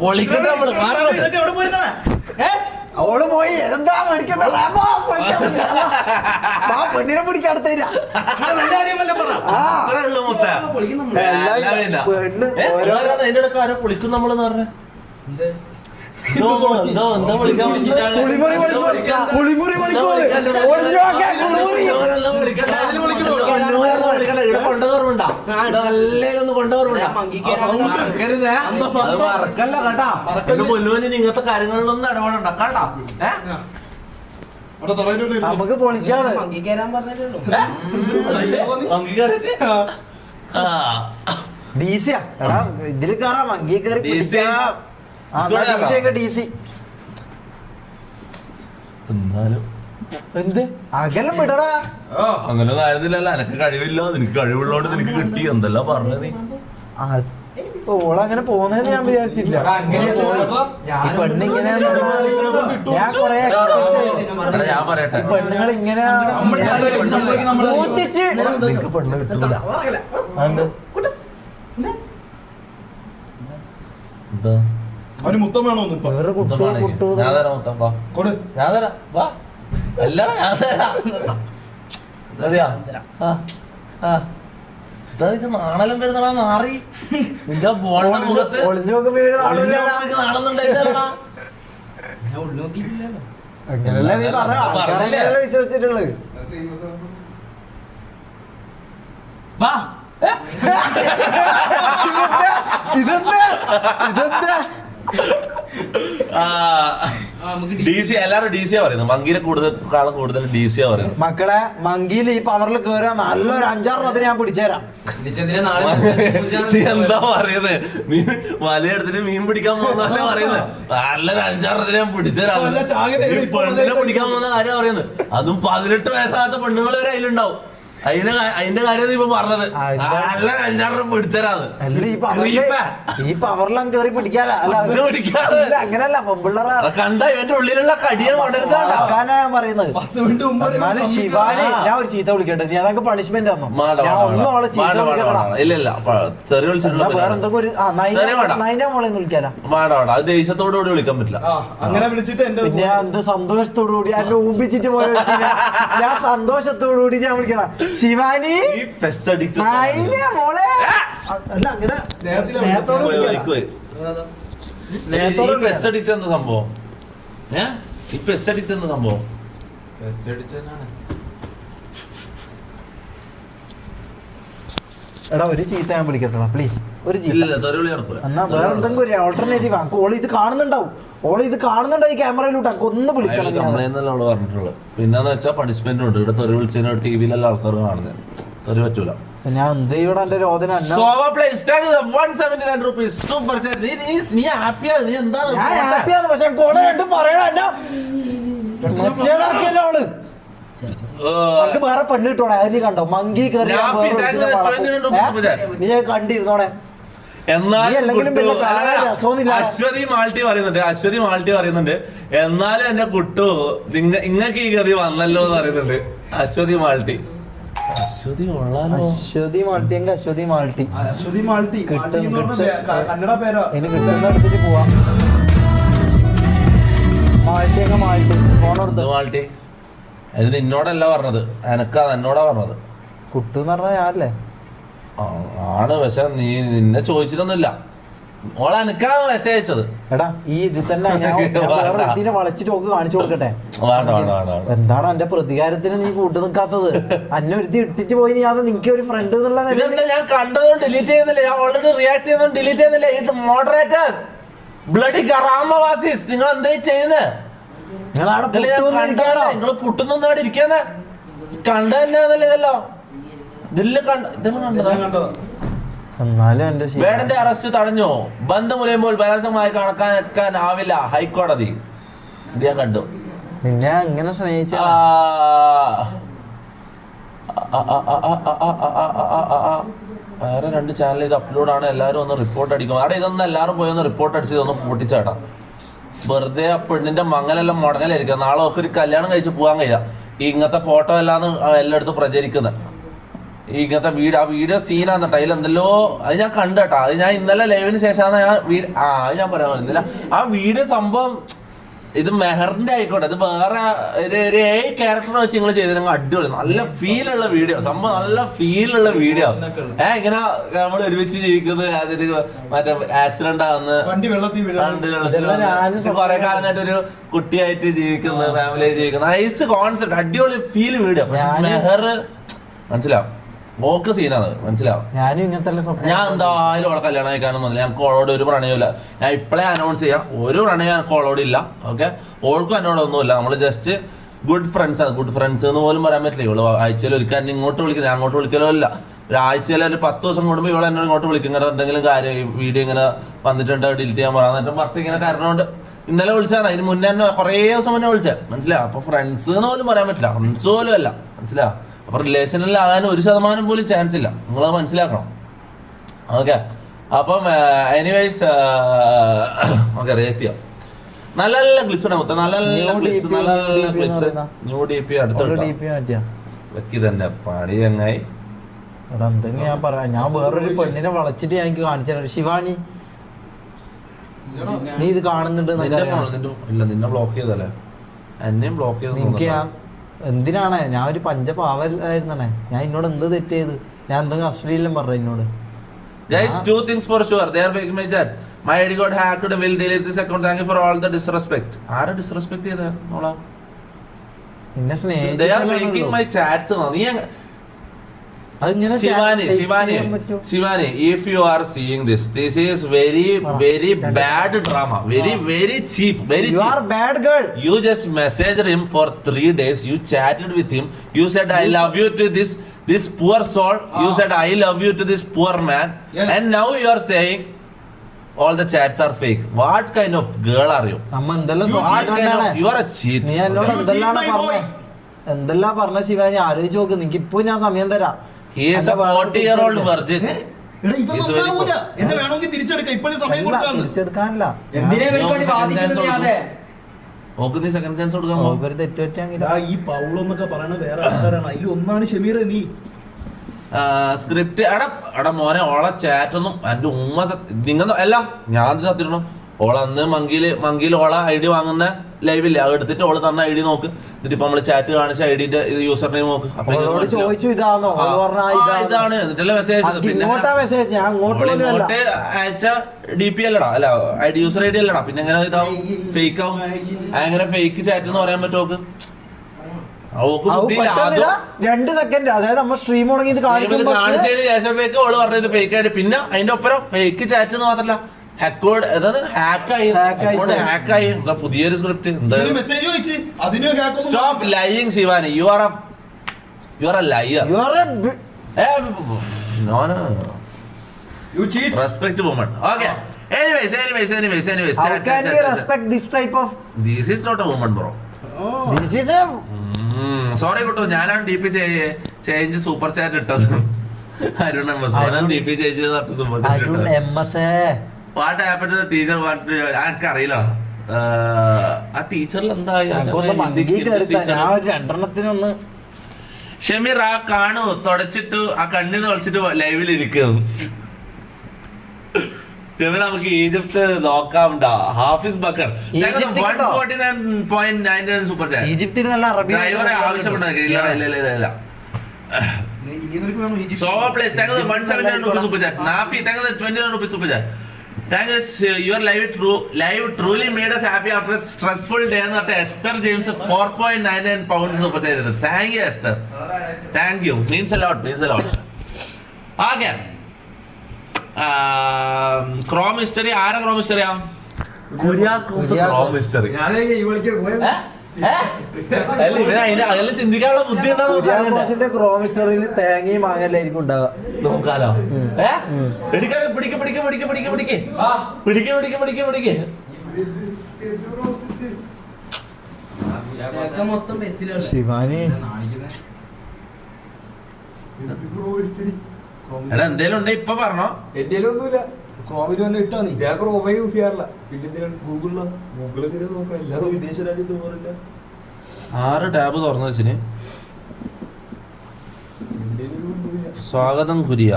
പൊളിക്കട്ടെ നമ്മള്. അവള് പോയി എന്താ മേടിക്കണ്ട പെണ്ണിനെ പിടിക്കാൻ അടുത്തേര. പൊളിക്കും നമ്മളെന്ന് പറഞ്ഞ ഇങ്ങനത്തെ കാര്യങ്ങളിലൊന്നും ഇടപെടണ്ട കേട്ടാ. നമുക്ക് പൊളിക്കാണ്. ഡീസിയാ എടാ ഇതില് കയറാം. മങ്കി കയറി എന്നാലും എന്ത് അകലം വിടടാ. അങ്ങനെ ആയിരുന്നില്ലല്ലോ. എനക്ക് കഴിവില്ല, നിനക്ക് കഴിവുള്ളോണ്ട് നിനക്ക് കിട്ടി. എന്തെല്ലാം പറഞ്ഞ നീ ഓളങ്ങനെ പോന്നെന്ന് ഞാൻ വിചാരിച്ചില്ല. ഈ പെണ്ണിങ്ങനെ ഞാൻ കൊറേ ഞാൻ പറയട്ടെ, പെണ്ണുങ്ങൾ ഇങ്ങനെ പെണ്ണ് കിട്ടൂല. എന്താ അവന് മുത്തം വേണോന്ന് ഇപ്പൊ വേറെ കുട്ടു കുട്ടു ഞാൻ തരാം മൊത്തം. വാ കൊടു. ഞാൻ തരാം. വാ അല്ലടാ ഞാൻ തരാം. അറിയാ ഇതൊക്കെ നാളെല്ലാം വരുന്നടാ നാറി. നിന്റെ ബോളിന്റെ മുഖത്ത് ഒളിഞ്ഞു നോക്കുമ്പോ ഇവര് നാളെ നാളെന്നുണ്ടായില്ലടാ. ഞാൻ ഉള്ളു നോക്കിയിട്ടില്ലല്ലോ. അങ്ങനല്ലേ നീ പറഞ്ഞല്ലേ വിശ്വസിച്ചിട്ടുള്ളത്. വാ ഇതെന്താ ഇതെന്താ DC എല്ലാരും DC യാ പറയുന്നത്. മങ്കിയിലെ കൂടുതൽ DC യാ പറയുന്നത്. മക്കളെ മങ്കിയിൽ ഈ പവറിൽ കേറാ നല്ലൊരു 5-6 ഞാൻ പിടിച്ചുതരാം. നീ എന്താ പറയുന്നത്? നീ വലയെടുത്തിട്ട് മീൻ പിടിക്കാൻ പോകുന്നല്ലേ പറയുന്നത്? നല്ലൊരു 5-6 ഞാൻ പിടിച്ചുതരാം. പെണ്ണിനെ പിടിക്കാൻ പോകുന്ന കാര്യം പറയുന്നത്. അതും 18 വയസ്സാകാത്ത പെണ്ണുങ്ങൾ വരെ അതിലുണ്ടാവും. അതിന്റെ കാര്യം ഇപ്പൊ പറഞ്ഞത്. നല്ല 5-6 പിടിച്ചരാന്ന്. ഈ പവറിലും കേറി പിടിക്കാല അങ്ങനല്ല പെമ്പിള്ളേരെ കണ്ട ഇവന്റെ ഉള്ളിലുള്ള കടിയെ ഞാൻ പറയുന്നത്. ശിവാനി ഞാൻ ഒരു ചീത്ത വിളിക്കട്ടെ, നീ അതൊക്കെ പണിഷ്മെന്റ് തന്നു. ഞാൻ ഒന്നും അവളെ ചീത്ത വിളിക്കണ്ട. ഇല്ല വേറെ എന്തൊക്കെ ഒരു നൈന്റെ മോളെ വിളിക്കാനാ വേണ്ട. അത് ദേഷ്യത്തോടു കൂടി വിളിക്കാൻ പറ്റില്ല. അങ്ങനെ വിളിച്ചിട്ട് പിന്നെ എന്ത് സന്തോഷത്തോടു കൂടി എന്നെ ഊമ്പിച്ചിട്ട് പോയ ഞാൻ സന്തോഷത്തോടു കൂടി ഞാൻ വിളിക്കണം ശിവാനി മോളെ. അല്ല അങ്ങനെ സ്നേഹത്തോട് എന്താ സംഭവം? ഈ പെസ് അഡിക്റ്റ് എന്താ സംഭവം? എടാ ഒരു ചീത്ത ഞാൻ വിളിക്കട്ടോ പ്ലീസ്. ഒരു ചീത്ത എന്നാ വേറെ എന്തെങ്കിലും ഒരു ഓൾട്ടർനേറ്റീവ് ആണ്. ഓള് ഇത് കാണുന്നുണ്ടാവും. ഈ ക്യാമറയിലൂട്ട് ഒന്ന് വിളിക്കണം. പറഞ്ഞിട്ടുള്ളത് പിന്നെന്ന് വെച്ചാൽ പണിഷ്മെന്റ് ഉണ്ട്. ഇവിടെ തെറി വിളിച്ചതിന് ടിവിയിലെല്ലാം ആൾക്കാർ കാണുന്നത്. തെറി പറ്റൂല. ഞാൻ എന്ത് ചെയ്യണം? എന്റെ രോദന പക്ഷെ കോള രണ്ടും പറയണ മറ്റേതാക്കിയല്ലോ അവള്. നമുക്ക് വേറെ പെണ്ണ് കിട്ടോടെ. അതിന് കണ്ടോ മങ്കി കയറി നീ കണ്ടിരുന്നോടെ. അശ്വതി മാൾട്ടി പറയുന്നുണ്ട്. എന്നാലും എന്റെ കുട്ടു ഇങ്ങക്ക് ഈ ഗതി വന്നല്ലോ എന്ന് പറയുന്നുണ്ട്. അശ്വതി മാൾട്ടി കന്നഡ പേരാ. ഇനി കിട്ടുന്ന എടുത്തിട്ട് പോവാം. മാൾട്ടി അത് നിന്നോടല്ല പറഞ്ഞത്, എനക്കാ എന്നോടാ പറഞ്ഞത്. കുട്ടു എന്ന് പറഞ്ഞ ഞാനല്ലേ? ആണ്. പക്ഷെ നീ നിന്നെ ചോദിച്ചിട്ടൊന്നുമില്ല. ഓളെ എനക്കാണ് മെസ്സേജ് അയച്ചത്. എടാ ഈ ഇതിൽ തന്നെ ഞാൻ വളച്ചിട്ട് ഒക്കെ കാണിച്ചു കൊടുക്കട്ടെ. എന്താണ് എന്റെ പ്രതികാരത്തിന് നീ കൂട്ടു നിൽക്കാത്തത്? അന്നെ ഒരുത്തി ഇട്ടിട്ട് പോയി. നീ അത് നിനക്ക് ഒരു ഫ്രണ്ട് എന്നുള്ള ഞാൻ കണ്ടതും ഡിലീറ്റ് ചെയ്യുന്നില്ല. ഞാൻ ഓൾറെഡി റിയാക്ട് ചെയ്തതും ഡിലീറ്റ് ചെയ്യുന്നില്ല. മോഡറേറ്റർ ബ്ലഡി കറാമവാസിസ് നിങ്ങൾ എന്താ ചെയ്യുന്നത്? നിങ്ങൾ പുട്ടുന്നൊന്നും അവിടെ ഇരിക്കുന്ന കണ്ട തന്നെയാണല്ലേ? ഇതല്ലോ വേടന്റെ അറസ്റ്റ് തടഞ്ഞോ? ബന്ധം മുലയുമ്പോൾ ബലാത്സംഗമായി കണക്കാനാവില്ല ഹൈക്കോടതി. ഇത് ഞാൻ കണ്ടു. നിന്നെ അങ്ങനെ സ്നേഹിച്ച വേറെ 2 ചാനൽ ഇത് അപ്ലോഡ് ആണ്. എല്ലാവരും ഒന്ന് റിപ്പോർട്ട് അടിക്കും. അവിടെ ഇതൊന്നും എല്ലാവരും പോയി ഒന്ന് റിപ്പോർട്ട് അടിച്ച് ഇതൊന്ന് പൂട്ടിച്ചാട്ടാ. വെറുതെ ആ പെണ്ണിന്റെ മങ്ങലെല്ലാം മുടങ്ങലായിരിക്കും. നാളെ ഒക്കെ ഒരു കല്യാണം കഴിച്ച് പോകാൻ കഴിയാ. ഇങ്ങനത്തെ ഫോട്ടോ എല്ലാന്ന് എല്ലായിടത്തും പ്രചരിക്കുന്നത്. ഇങ്ങനത്തെ ആ വീഡിയോ സീനാന്നിട്ട് അതിലെന്തല്ലോ അത് ഞാൻ കണ്ടേട്ടാ. അത് ഞാൻ ഇന്നലെ ലൈവിന് ശേഷമാണ് അത് ഞാൻ പറയാൻ ഇന്നലെ ആ വീഡിയോ സംഭവം. ഇത് മെഹറിന്റെ ആയിക്കോട്ടെ, ഇത് വേറെ ഒരു ക്യാരക്ടറിനെ വെച്ച് നിങ്ങൾ ചെയ്തിരുന്നെങ്കിൽ അടിപൊളി. നല്ല ഫീലുള്ള വീഡിയോ സംഭവം. നല്ല ഫീലുള്ള വീഡിയോ. ഇങ്ങനെ നമ്മൾ ഒരുമിച്ച് ജീവിക്കുന്നത്. അതിന് മറ്റേ ആക്സിഡന്റ് ആവുന്ന കുറെ കാലം കഴിഞ്ഞിട്ട് ഒരു കുട്ടിയായിട്ട് ജീവിക്കുന്നത്, ഫാമിലി ജീവിക്കുന്നത്. നൈസ് കോൺസെപ്റ്റ്, അടിപൊളി ഫീൽ വീഡിയോ. മെഹർ മനസ്സിലാവും. ഓക്ക് സീനാണ്, മനസ്സിലാവും. ഞാൻ എന്തായാലും അവളെ കല്യാണം കഴിക്കാനും വന്നില്ല. ഞങ്ങൾക്ക് ഓളോട് ഒരു പ്രണയമില്ല. ഞാൻ ഇപ്പോഴേ അനൗൺസ് ചെയ്യാം, ഒരു പ്രണയം ഞങ്ങൾക്ക് ഓളോട് ഇല്ല. ഓക്കെ, ഓൾക്കും എന്നോടൊന്നുമില്ല. നമ്മൾ ജസ്റ്റ് ഗുഡ് ഫ്രണ്ട്സ് ആണ്. ഗുഡ് ഫ്രണ്ട്സ് എന്ന് പോലും പറയാൻ പറ്റില്ല. ഇവള് ആഴ്ചയിൽ ഒരിക്കൽ എന്നെ ഇങ്ങോട്ട് വിളിക്കുന്നത്, ഞാൻ അങ്ങോട്ട് വിളിക്കലോ ഇല്ല. ഒരാഴ്ചയിൽ ഒരു 10 ദിവസം കൂടുമ്പോൾ ഇവളെ എന്നോട് ഇങ്ങോട്ട് വിളിക്കും. ഇങ്ങനെ എന്തെങ്കിലും കാര്യം വീഡിയോ ഇങ്ങനെ വന്നിട്ടുണ്ട് ഡിലീറ്റ് ചെയ്യാൻ പറയാൻ. എന്നിട്ട് പറഞ്ഞിട്ട് ഇങ്ങനെ കാരണമുണ്ട് ഇന്നലെ വിളിച്ചാണ്. അതിന് മുന്നേ തന്നെ കുറേ ദിവസം മുന്നേ വിളിച്ചത്, മനസ്സിലാവും. അപ്പൊ ഫ്രണ്ട്സ് എന്ന് പോലും പറയാൻ പറ്റില്ല, ഫ്രണ്ട്സ് പോലും അല്ല, മനസ്സിലാവും. അപ്പൊ റിലേഷനിലാകാൻ 1% പോലും ചാൻസ് ഇല്ല. നിങ്ങളത് മനസ്സിലാക്കണം. ഓക്കെ, അപ്പം എനിവേസ് നമുക്ക് റിയാക്ട് ചെയ്യാം. നല്ല നല്ല ക്ലിപ്സ് ഉണ്ട് മൊത്തം, നല്ല നല്ല ക്ലിപ്സ്, നല്ല നല്ല ക്ലിപ്സ്. ന്യൂ DP അടുത്ത വെക്കി തന്നെ പണി ചങ്ങായി. എടാ എന്തെങ്കിലും ഞാൻ പറയാം, ഞാൻ വേറൊരു പെണ്ണിനെ വളച്ചിട്ട് ഞാൻ എനിക്ക് കാണിച്ചു തരാം. ശിവാനി നീ ഇത് കാണുന്നുണ്ട്? ഇല്ല, നിന്നെ ബ്ലോക്ക് ചെയ്തല്ലേ, എന്നെയും ബ്ലോക്ക് ചെയ്ത്. എനിക്ക് എന്തിനാണ് ഞാൻ ഒരു പഞ്ചപാവല്ലായിരുന്നേ, ഞാൻ എന്നോട് എന്ത് തെറ്റ് ചെയ്ത്? ഞാൻ എന്തെങ്കിലും അശ്ലീലം പറഞ്ഞു എന്നോട്? Guys, two things for sure. They are fake my chats. My ID got hacked. Will delete this account. Thank you for all the disrespect. ആരാ disrespect ചെയ്തേ? നോളാ. നിന്നെ They are faking my chats. നീ Shivani, if you are seeing this is very bad drama. Very cheap. Very cheap. You are bad girl. You just messaged him for 3 days. You chatted with him. You said I love you to this poor soul. You said I love you to this poor man. Yes. And now you are saying all the chats are fake. What kind of girl are you? You are a cheat. നീ എന്നോട് എന്തെല്ലാം പറഞ്ഞ ശിവാനി ആലോചിച്ച് നോക്ക്. നിനക്ക് ഇപ്പൊ ഞാൻ സമയം തരാം. He is a 40-year-old virgin. എന്നെ വേണമെങ്കിൽ തിരിച്ചെടുക്കാം, ഇപ്പോഴും സമയം കൊടുക്കാന്ന്. തിരിച്ചെടുക്കാനല്ല, സെക്കൻഡ് ചാൻസ് കൊടുക്കാൻ ഒരു തെറ്റ് പറ്റിയാൽ ഈ പൗളെന്നൊക്കെ പറയണ വേറെ ആൾക്കാരാണ്, അതിൽ ഒന്നാണ് ഷമീർ. നീ സ്ക്രിപ്റ്റ് എടാ മോനെ, ഓളെ ചാറ്റൊന്നും എന്റെ ഉമ്മ നിങ്ങൾ അല്ല, ഞാൻ സത്യണം. ഓള അന്ന് മങ്കിയിൽ ഓള ID വാങ്ങുന്ന ലൈവില്ലേ, അത് എടുത്തിട്ട് ഓള് തന്ന ID നോക്ക്. എന്നിട്ട് ഇപ്പൊ നമ്മള് ചാറ്റ് കാണിച്ച IDന്റെ യൂസർ നെയിം നോക്ക്. ചോദിച്ചു ഇതാണോ ഇതാണ്, എന്നിട്ടല്ലേ മെസ്സേജ്. പിന്നെ ഇങ്ങോട്ട് അയച്ച DP അല്ലടാ, അല്ല ID യൂസർ ID അല്ലടാ. പിന്നെ എങ്ങനെ ഇതാവും, ഫേക്ക് ആവും? അങ്ങനെ ഫേക്ക് ചാറ്റ് എന്ന് പറയാൻ പറ്റുമോ? 2 സെക്കൻഡ്, അതായത് നമ്മൾ സ്ട്രീം കാണിച്ചതിന് ശേഷം ഫേക്ക് ഓള് പറഞ്ഞത് ഫേക്ക് ആയിട്ട്. പിന്നെ അതിന്റെ ഒപ്പരം ഫേക്ക് ചാറ്റ് എന്ന് മാത്രല്ല, ഹാക്കായി പുതിയൊരു script. Stop lying Shivani. You are A layer. Respect woman. Okay, anyways how can we respect this type of? This is not a woman bro. This is a sorry കേട്ടോ, ഞാനാണ് DP ചേഞ്ച് സൂപ്പർ ചാറ്റ് ഇട്ടത്. Arun DP change super chat. What happen to the teacher? എനിക്ക് അറിയില്ല ആ ടീച്ചറിൽ എന്താ. ഷമീർ ആ കാണു തുടച്ചിട്ട് ആ കണ്ണിന്ന് തൊളിച്ചിട്ട് ലൈവിൽ ഇരിക്കുന്നു. ഷമീർ നമുക്ക് ഈജിപ്ത് നോക്കാമുണ്ടാ. Hafiz Bakkar 149.99 super chat. ഈജിപ്തിൽ ഡ്രൈവറെ ആവശ്യമുണ്ടോ? ഇല്ല. Sova Place, thank you for 179 rupees super chat. Nafi, thank you for 29 rupees super chat. Thank you, your live truly made us happy after a stressful day. And Esther James 4.99 pounds super chat. Thank you, Esther. Thank you. Means a lot. Okay. Chrome Mystery. Aara Chrome Mystery? Kuriakose Chrome Mystery. അതെല്ലാം ചിന്തിക്കാനുള്ള ബുദ്ധി ഉണ്ടാകും. ക്രോമിസ്റ്ററിൽ തേങ്ങയും മാങ്ങല്ലായിരിക്കും ഉണ്ടാവുക. നോക്കാലോ. ശിവാനി എടാ എന്തേലും ഉണ്ടെ ഇപ്പൊ പറഞ്ഞോ. എന്റെ ഒന്നുമില്ല. ക്രോമിൽ തന്നെ ഇട്ടാ നീ. ഞാൻ ക്രോമേ യൂസ് ചെയ്യാറില്ല. പിന്നെ ഗൂഗിളിൽ നോക്കാം. എല്ലാവരും വിദേശ രാജ്യത്ത് പോകാറില്ല. 6 ടാബ് തുറന്നു വെച്ചിന്. സ്വാഗതം കുരിയ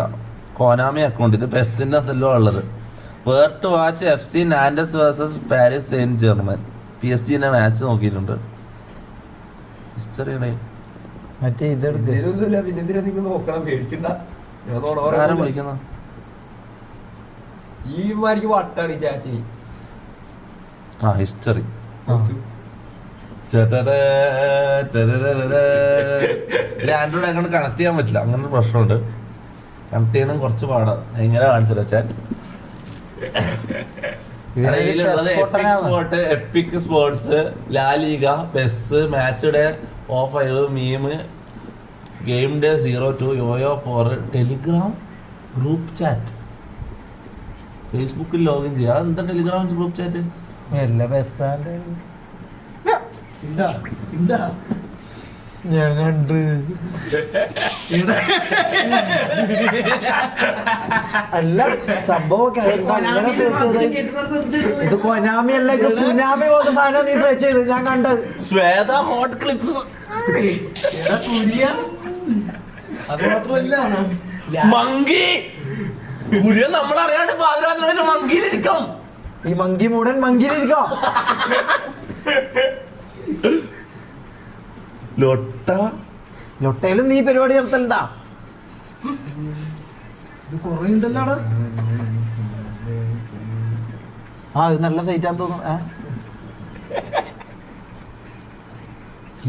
കോനാമി അക്കൗണ്ട്. ഇത് പെസ്സിന്റെ അകത്തല്ലോ ഉള്ളത്. Where to watch FC Nantes versus Paris Saint Germain. PSG match നോക്കിയിട്ടുണ്ട്. ഹിസ്റ്ററിയുടെ മറ്റേ ഇതൊന്നുമില്ല. പിന്നെ എന്തിനാ നിങ്ങൾ നോക്കണം? പേടിക്കണ്ട. ആരാ വിളിക്കുന്ന? ഈ മാരിക്ക് വട്ടാണ് ഈ ചാറ്റിന്. ഹിസ്റ്ററി ആൻഡ്രോയിഡ് അങ്ങനെ കണക്ട് ചെയ്യാൻ പറ്റില്ല. അങ്ങനെ ഒരു പ്രശ്നമുണ്ട്. കണക്ട് ചെയ്യണം കുറച്ച് പാടാം. എങ്ങനെ കാണിച്ചല്ലോ chat. Epic sports, La Liga, PES, match day, O5, meme, game day 02, yoyo 4, Telegram group chat, ഫേസ്ബുക്കിൽ ലോഗിൻ ചെയ്യാം. എന്താ ടെലിഗ്രാം ഗ്രൂപ്പ് ചാറ്റ്? ഞാൻ കണ്ട്. അല്ല സംഭവമൊക്കെ അങ്ങനെ ഇത് കൊനാമി അല്ല, ഇത് സുനാമി പോലത്തെ സാധനം നീ സെർച്ച് ചെയ്ത് ഞാൻ കണ്ട്. Shweta hot clips. അത് മാത്രമല്ല മങ്കി കുര്യൻ നമ്മളറിയാണ്ട് പാതിരാത്രി മങ്കിയിലിരിക്കും. ഈ മങ്കി മൂടൻ മങ്കിയിലിരിക്കോ? ലൊട്ടയിലും നീ പരിപാടി നടത്തണ്ടാ? ഇത് കൊറേ ഉണ്ടല്ലോ. ഇത് നല്ല സൈറ്റാന്ന് തോന്നുന്നു.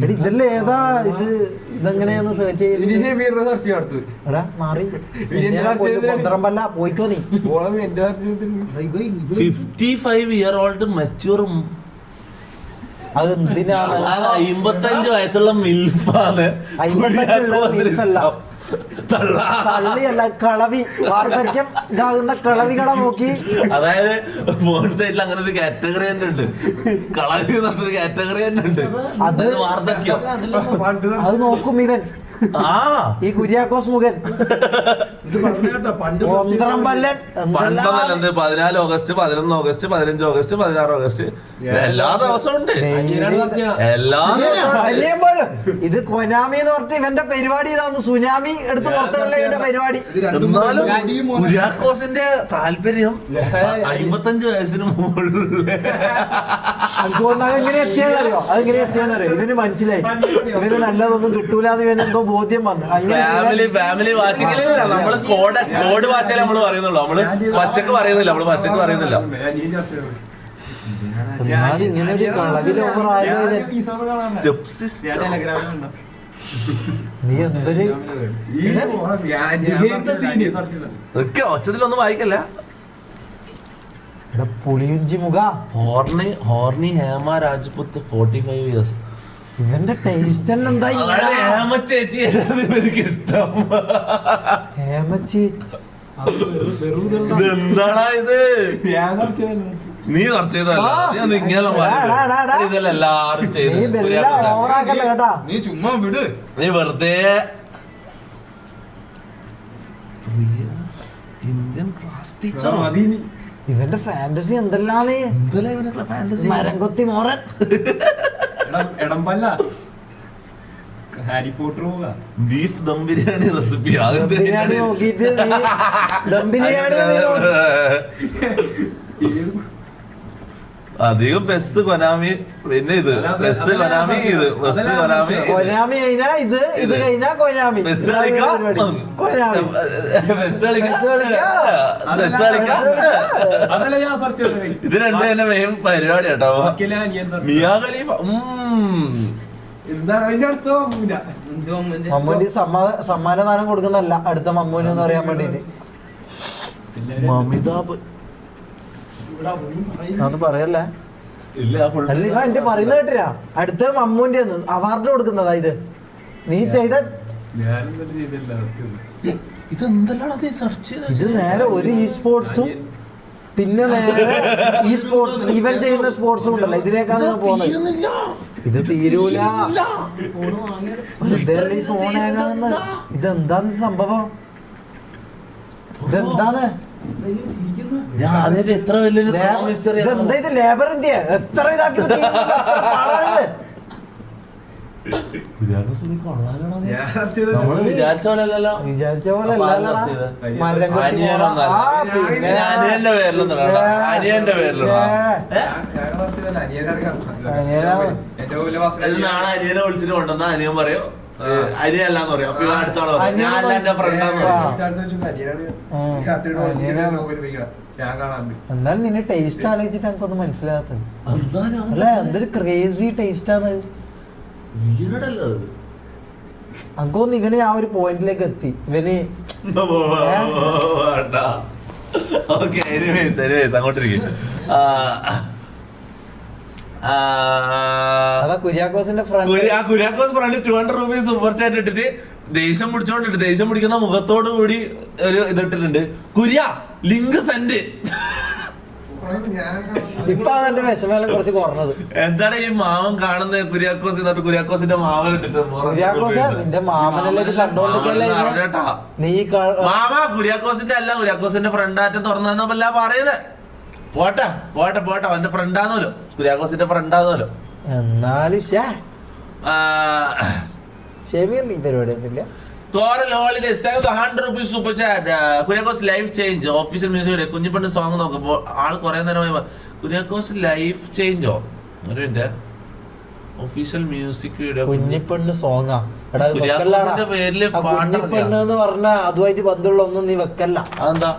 എടി ഇതല്ലേ ഏതാ ഇത്? ഇതെങ്ങനെയാന്ന് സെർച്ച് ചെയ്ത് എടാ മാറി പന്ത്രമ്പല്ല പോയിക്കോ നീ. 55 year old mature. അത് എന്തിനാണ്? 55 വയസ്സുള്ള മിൽഫാണ്. 55 മിൽഫല്ല, തള്ളിയല്ല, കളവി. വാർദ്ധക്യം ഇതാകുന്ന കളവി കട നോക്കി. അതായത് ഫോൺ സൈറ്റിൽ അങ്ങനെ ഒരു കാറ്റഗറി തന്നെ ഉണ്ട്. കളവി എന്ന് പറഞ്ഞൊരു കാറ്റഗറി തന്നെ ഉണ്ട്. അത് വാർദ്ധക്യം. അത് നോക്കും ഇവൻ, ഈ Kuriakose മുഖൻ. ഒന്ത്രമ്പല്ലൻ. 14 August, 11 August, 15 August, 16 August എല്ലാ ദിവസവും ഉണ്ട്. എല്ലാ ദിവസവും. ഇത് കൊനാമി എന്ന് പറഞ്ഞിട്ട് ഇവന്റെ പരിപാടി ഇതാന്ന്. സുനാമി എടുത്ത് പുറത്തുള്ള ഇവന്റെ പരിപാടി. എന്നാലും കുര്യാക്കോസിന്റെ താല്പര്യം 55 വയസ്സിന് മുകളിൽ. അതെങ്ങനെ എത്തിയാന്നറിയോ? ഇവന് മനസ്സിലായി ഇവന് നല്ലതൊന്നും കിട്ടൂലെന്ന് ഇവന് എന്തോ ബോധ്യം വന്നു. ഫാമിലി വാച്ചിങ്ങിലില്ല. നമ്മള് കോഡ് ഭാഷയിൽ നമ്മള് പറയുന്നുള്ളൂ. നമ്മള് പച്ചക്ക് പറയുന്നില്ല. എന്നാലും ഇങ്ങനെ ഒരു കളവിലോവറായോ നീ എന്തൊരു ഒച്ചത്തിലൊന്നും വായിക്കല്ല. പുളിയുഞ്ചി മുഖ. ഹോർണി ഹേമ രാജ്പുത്ത് 45 years. ഇവന്റെ ടേസ്റ്റ് തന്നെ എന്താ? ഹേമ ചേച്ചി എനിക്ക് ഇഷ്ടം. ഹേമച്ചി എന്താടാ ഇത്? നീ സെർച്ച് ചെയ്തല്ല, ഇതെല്ലാം എല്ലാരും ചെയ്തു. നീ ചുമ്മാ വിട്. നീ വെറുതെ ഇന്ത്യൻ ക്ലാസ് ടീച്ചർ. ഇവന്റെ ഫാന്റസി എന്തെല്ലാം? മരം കൊത്തി മോറൻ. എടമ്പല്ല Harry Potter beef dum biryani recipe. Biryani നോക്കിട്ട് ദം ബിരിയാണി അധികം ബസ് കൊനാമി. പിന്നെ ഇത് ബസ് കൊനാമി, ഇത് ബസ് കൊനാമി. കൊനാമി കഴിഞ്ഞാ ഇത് കഴിഞ്ഞാ കൊനാമി. ബസ് കളിക്കാം, കൊനാമി. ബസ് കളിക്കാം. ഇത് രണ്ടും തന്നെ മെയിൻ പരിപാടി കേട്ടോ. മിയാ ഖലീഫ. മമ്മൂട്ടി സമ്മാനദാനം കൊടുക്കുന്നല്ല, അടുത്ത മമ്മൂന് എന്ന് പറയാൻ വേണ്ടിട്ട്. അമിതാഭ് അതൊന്നും പറയല്ലേ. ഇല്ല, അല്ല ഇവ എന്റെ പറയുന്ന കേട്ടില്ല. അടുത്ത മമ്മൂന്റെ അവാർഡ് കൊടുക്കുന്നതാ ഇത്. നീ ചെയ്ത ഇതെന്തെല്ലാം സെർച്ച് ചെയ്ത? ഇത് നേരെ ഒരു ഇ സ്പോർട്സും പിന്നെ നേരെ ഇ സ്പോർട്സ് ഇവൻ ചെയ്യുന്ന സ്പോർട്സും ഉണ്ടല്ലോ, ഇതിലേക്കാണ് പോകുന്നത്. ഇത് തീരൂല. ഇതെന്താന്ന് സംഭവം? ഇതെന്താണ്? എത്ര വലിയൊരു ഇതെന്താ ഇത്? ലേബർ ഇന്ത്യ എത്ര ഇതാക്കി നമ്മള് വിചാരിച്ച പോലെ അല്ലല്ലോ. അനിയന്റെ പേരിലൊന്നും അനിയന്റെ പേരിലുള്ള നാളെ അനിയനെ വിളിച്ചിട്ട് കൊണ്ടുവന്ന അനിയൻ പറയോ അനിയല്ലാന്ന് പറയും. അപ്പൊ അടുത്തോളം പറയും ഞാൻ എന്റെ ഫ്രണ്ടാന്ന് പറയും. എന്നാലും നിന്നെ ടേസ്റ്റ് ആലോചിച്ചിട്ട് എനിക്കൊന്നും മനസ്സിലാകാത്തത്. അല്ല എന്തൊരു ക്രേസി ടേസ്റ്റ് ആണ്. അങ്കോന്ന് ഇവന് ആ ഒരു പോയിന്റിലേക്ക് എത്തി. ഇവന് അങ്ങോട്ടിരിക്കും. അതാ കുര്യാക്കോസിന്റെ friend. Kuriakose friend 200 rupees super chat ഇട്ടിട്ട് ദേഷ്യം പിടിച്ചോണ്ടിട്ട് ദേഷ്യം പിടിക്കുന്ന മുഖത്തോട് കൂടി ഒരു ഇതിട്ടിട്ടുണ്ട്. കുര്യ ലിങ്ക് സെൻഡ്. ഇപ്പൊ എന്റെ വിഷമേലം കുറച്ച് കുറഞ്ഞത്. എന്താണ് ഈ മാമൻ കാണുന്നത്? കുര്യാക്കോസ് കുര്യാക്കോസിന്റെ മാമൻ ഇട്ടിട്ട് കുര്യാക്കോസ് നിന്റെ മാമനല്ലേ ഇത് കണ്ടോണ്ടിരിക്കല്ലേ നീ മാമ കുര്യാക്കോസിന്റെ അല്ല, കുര്യാക്കോസിന്റെ ഫ്രണ്ടായിട്ട് തുറന്നല്ല പറയുന്നത്. പോട്ടെ പോട്ടെ പോട്ടെ, അവന്റെ ഫ്രണ്ടാന്നല്ലോ, കുര്യാക്കോസിന്റെ ഫ്രണ്ടാന്നല്ലോ. എന്നാലും ഷെമീർ നീ പരിപാടി ഒന്നുമില്ല. Total holidays, thank you for 100 rupees super chat. Kuriakose life change official music കുഞ്ഞിപ്പണ്ട് സോങ് നോക്കുമ്പോൾ ആള് കുറെ നേരമായി കുര്യാക്കോസ് ലൈഫ് ചേഞ്ചോ ഒരു മിനിറ്റ്. ഒഫീഷ്യൽ മ്യൂസിക് കുഞ്ഞിപ്പെണ്ണ് സോങ്ങാ കുര്യാക്കോസിന്റെ പേരില് കുഞ്ഞിപ്പെണ്ണ് എന്ന് പറഞ്ഞ അതുമായിട്ട് ബന്ധമുള്ള ഒന്നും നീ വെക്കല്ല. അതെന്താ?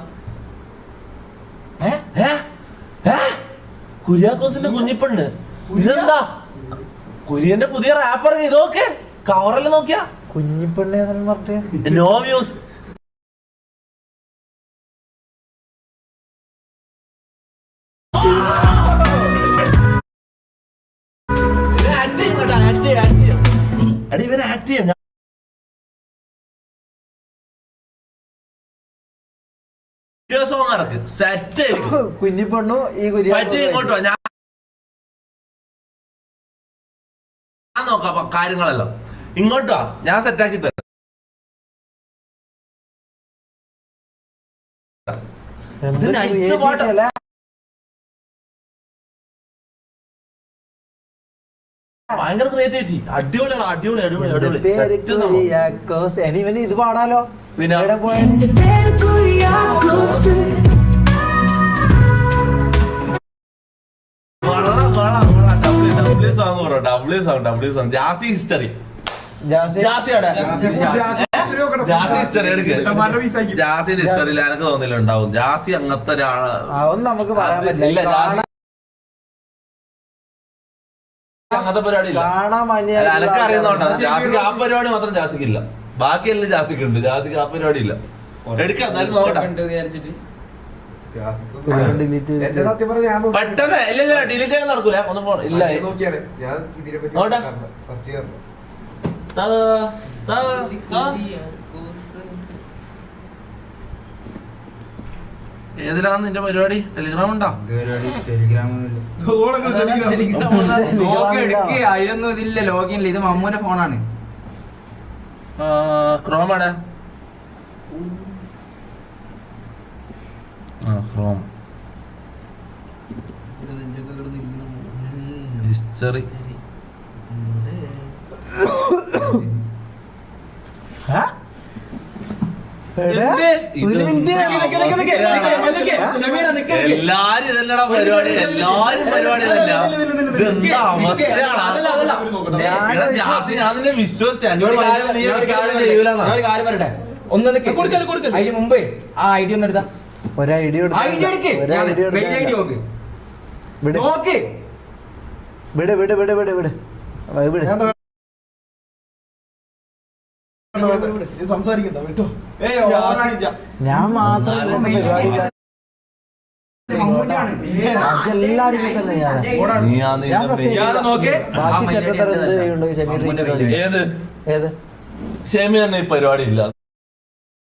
കുര്യാക്കോസിന്റെ കുഞ്ഞിപ്പെണ്ണ് ഇതെന്താ? കുര്യന്റെ പുതിയ റാപ്പർ ഇതൊക്കെ കവറല്ലേ നോക്കിയാ കുഞ്ഞിപ്പെണ്ണ് പറഞ്ഞേ നോ മ്യൂസ്. അടി ഇവരെ ആക്ട് ചെയ്യാം. സോങ് ഇറക്ക് സെറ്റ് കുഞ്ഞിപ്പെണ്ണു ഈ ഇങ്ങോട്ടോ ഞാൻ നോക്കാം കാര്യങ്ങളെല്ലാം. ഇങ്ങോട്ടോ ഞാൻ സെറ്റാക്കി തരാം. ഭയങ്കര ക്രിയേറ്റിവിറ്റി. അടിപൊളിയാണ്, അടിപൊളി അടിപൊളി അടിപൊളി. ഇത് പാടാലോ. പിന്നെ ജാസി ഹിസ്റ്ററി ജാസിന്റെ ഹിസ്റ്ററിയിൽ എനിക്ക് തോന്നില്ല ഉണ്ടാവും. ജാസി അങ്ങനത്തെ ഒരാള് നമുക്ക് പറയാൻ പറ്റില്ല. അങ്ങനത്തെ പരിപാടി എനക്ക് അറിയുന്നോണ്ടാ. ജാസിക്ക് ആ പരിപാടി മാത്രം ജാസിക്കില്ല, ബാക്കിയെല്ലാം ജാസിക്ക് ഉണ്ട്. ജാസിക്ക് ആ പരിപാടി ഇല്ല. എടുക്കാം എന്നാലും നോക്കട്ടെ. പെട്ടെന്ന് ഇല്ല ഡിലീറ്റ് ചെയ്യാൻ നടക്കൂല. ഒന്ന് ഫോൺ ഇല്ല ഏതിലാന്ന് നിന്റെ പരിപാടി? ടെലിഗ്രാം ഉണ്ടോ? അതിലൊന്നും ഇതില്ല, ലോഗിൻ ഇല്ല. ഇത് മമ്മൂന്റെ ഫോണാണ്. ക്രോമാണ്. ക്രോം ഹിസ്റ്ററി എല്ലാരും ഇതല്ലടാ പരിപാടി. എല്ലാരും പരിപാടി ഇതല്ല. ഇതെന്താ അവസ്ഥയാണ്? ഞാൻ നിന്നെ വിശ്വസിച്ചു. കാര്യം പറയട്ടെ, ഒന്ന് അതിന് മുമ്പേ ആ ഐഡിയ ഒന്ന് എടുത്താ. ഒരു ഐഡിയ വിട് വിട് വിട് വിട് വിട് വിട് വിട്. സംസാരിക്കണ്ട വിട്ടോ. ഞാൻ മാത്രം എല്ലാരും ബാക്കി ചെറ്റത്തറ എന്ത് ചെയ്യുന്നുണ്ട്? ഏത് ഷെമീറിന് ഈ പരിപാടി ഇല്ല.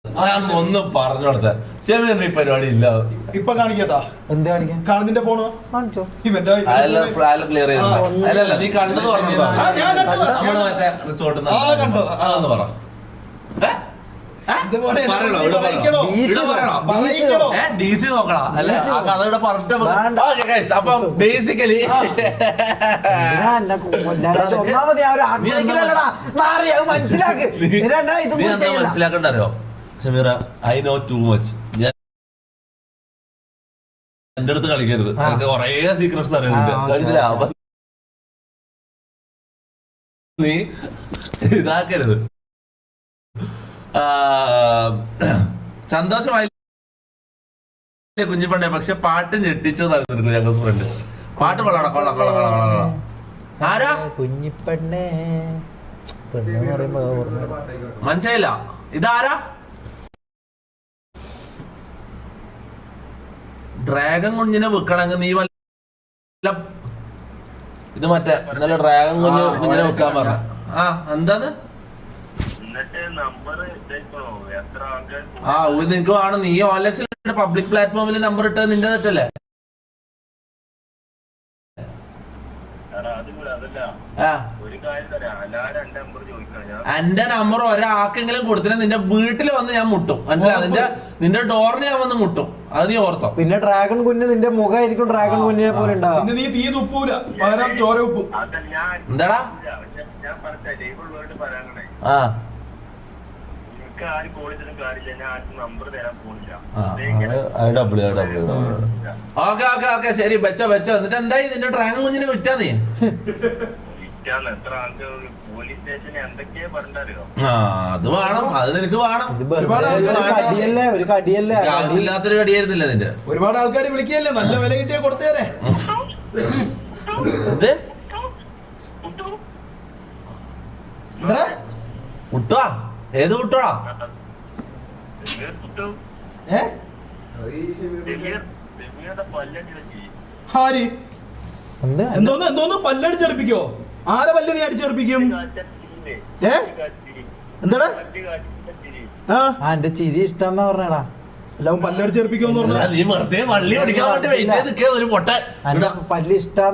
ഞാൻ ഒന്നും പറഞ്ഞു കൊടുത്ത ഷെമീറിന് ഈ പരിപാടി ഇല്ല. ഇപ്പൊ കാണിക്കട്ടാ. എന്ത് കാണിക്കാൻ? കാണുന്നതിന്റെ ഫോണോ കാണിച്ചോ. ക്ലിയർ ചെയ്ത അല്ലല്ല നീ കണ്ടത് പറഞ്ഞു. നമ്മള് മറ്റേ റിസോർട്ട് അതൊന്ന് പറ. DC നോക്കണം അല്ലെ? ആ കഥ ഇവിടെ പറഞ്ഞിട്ട്. അപ്പൊ ബേസിക്കലി മനസ്സിലാക്കണ്ടോ Shameera? I know too much. എന്റെ അടുത്ത് കളിക്കരുത്. എനിക്ക് കൊറേ സീക്രട്സ് അറിയുന്നുണ്ട്. മനസ്സിലാവും. നീ ഇതാക്കരുത്. സന്തോഷമായി കുഞ്ഞിപ്പണ്ടേ, പക്ഷെ പാട്ട് ഞെട്ടിച്ചു തരുന്നു ഞങ്ങൾ ഫ്രണ്ട്. പാട്ട് കൊള്ളാം കൊള്ളാം കൊള്ളാം കൊള്ളാം. ആരാ കുഞ്ഞിപ്പെണ്ണേ? മനസ്സിലായില്ല. ഇതാരാ? ഡ്രാഗൺ കുഞ്ഞിനെ വെക്കണമെങ്കിൽ നീ വല്ല ഇത് മറ്റേ ഇന്നലെ ഡ്രാഗൺ കുഞ്ഞിനെ വെക്കാൻ പറഞ്ഞ. ആ എന്താന്ന്? നിനക്ക് വേണം. നീ ഓലക്സിൽ പബ്ലിക് പ്ലാറ്റ്ഫോമിൽ നമ്പർ ഇട്ടത് നിന്റെ തെറ്റല്ലേ? എന്റെ നമ്പർ ഒരാൾക്കെങ്കിലും കൊടുത്തില്ല നിന്റെ വീട്ടിൽ വന്ന് ഞാൻ മുട്ടും, മനസ്സിലായി? നിന്റെ ഡോറിന് ഞാൻ വന്ന് മുട്ടും, അത് നീ ഓർത്തോ. പിന്നെ ഡ്രാഗൺ കുഞ്ഞ് നിന്റെ മുഖമായിരിക്കും ഡ്രാഗൺ കുഞ്ഞിനെ പോലെ ഉണ്ടാവും. നീ തീ തുപ്പൂല, പകരം ചോര ഉപ്പും. എന്താടാ? ആ ഓക്കെ ശരി, വെച്ചോ. എന്നിട്ട് എന്തായി നിന്റെ ഡ്രാഗൺ കുഞ്ഞിനെ വിറ്റാ നീ? അത് വേണം, അത് നിനക്ക് വേണം. ഒരു കടിയല്ലേ, ആവശ്യമില്ലാത്തൊരു കടിയായിരുന്നില്ല നിന്റെ. ഒരുപാട് ആൾക്കാർ വിളിക്കല്ലേ, നല്ല വില കിട്ടിയാ കൊടുത്തേരെ. കുട്ടുവാ? ഏത് കുട്ടുവാ? ആര്? എന്തോന്ന് പല്ലടിച്ചെറുപ്പിക്കോ? ആരെ പല്ല് നീ അടിച്ചെറുപ്പിക്കും? എന്താടാ? എന്റെ ചിരി ഇഷ്ടം പറഞ്ഞടാ. എല്ലാം പല്ലടിച്ചെറുപ്പിക്കോന്ന് പറഞ്ഞാ നീ വെറുതെ വള്ളി പിടിക്കാൻ വേണ്ടി വെയിറ്റ് ചെയ്ത് നിൽക്കുക ഒരു പൊട്ട. പല്ല് ഇഷ്ടം.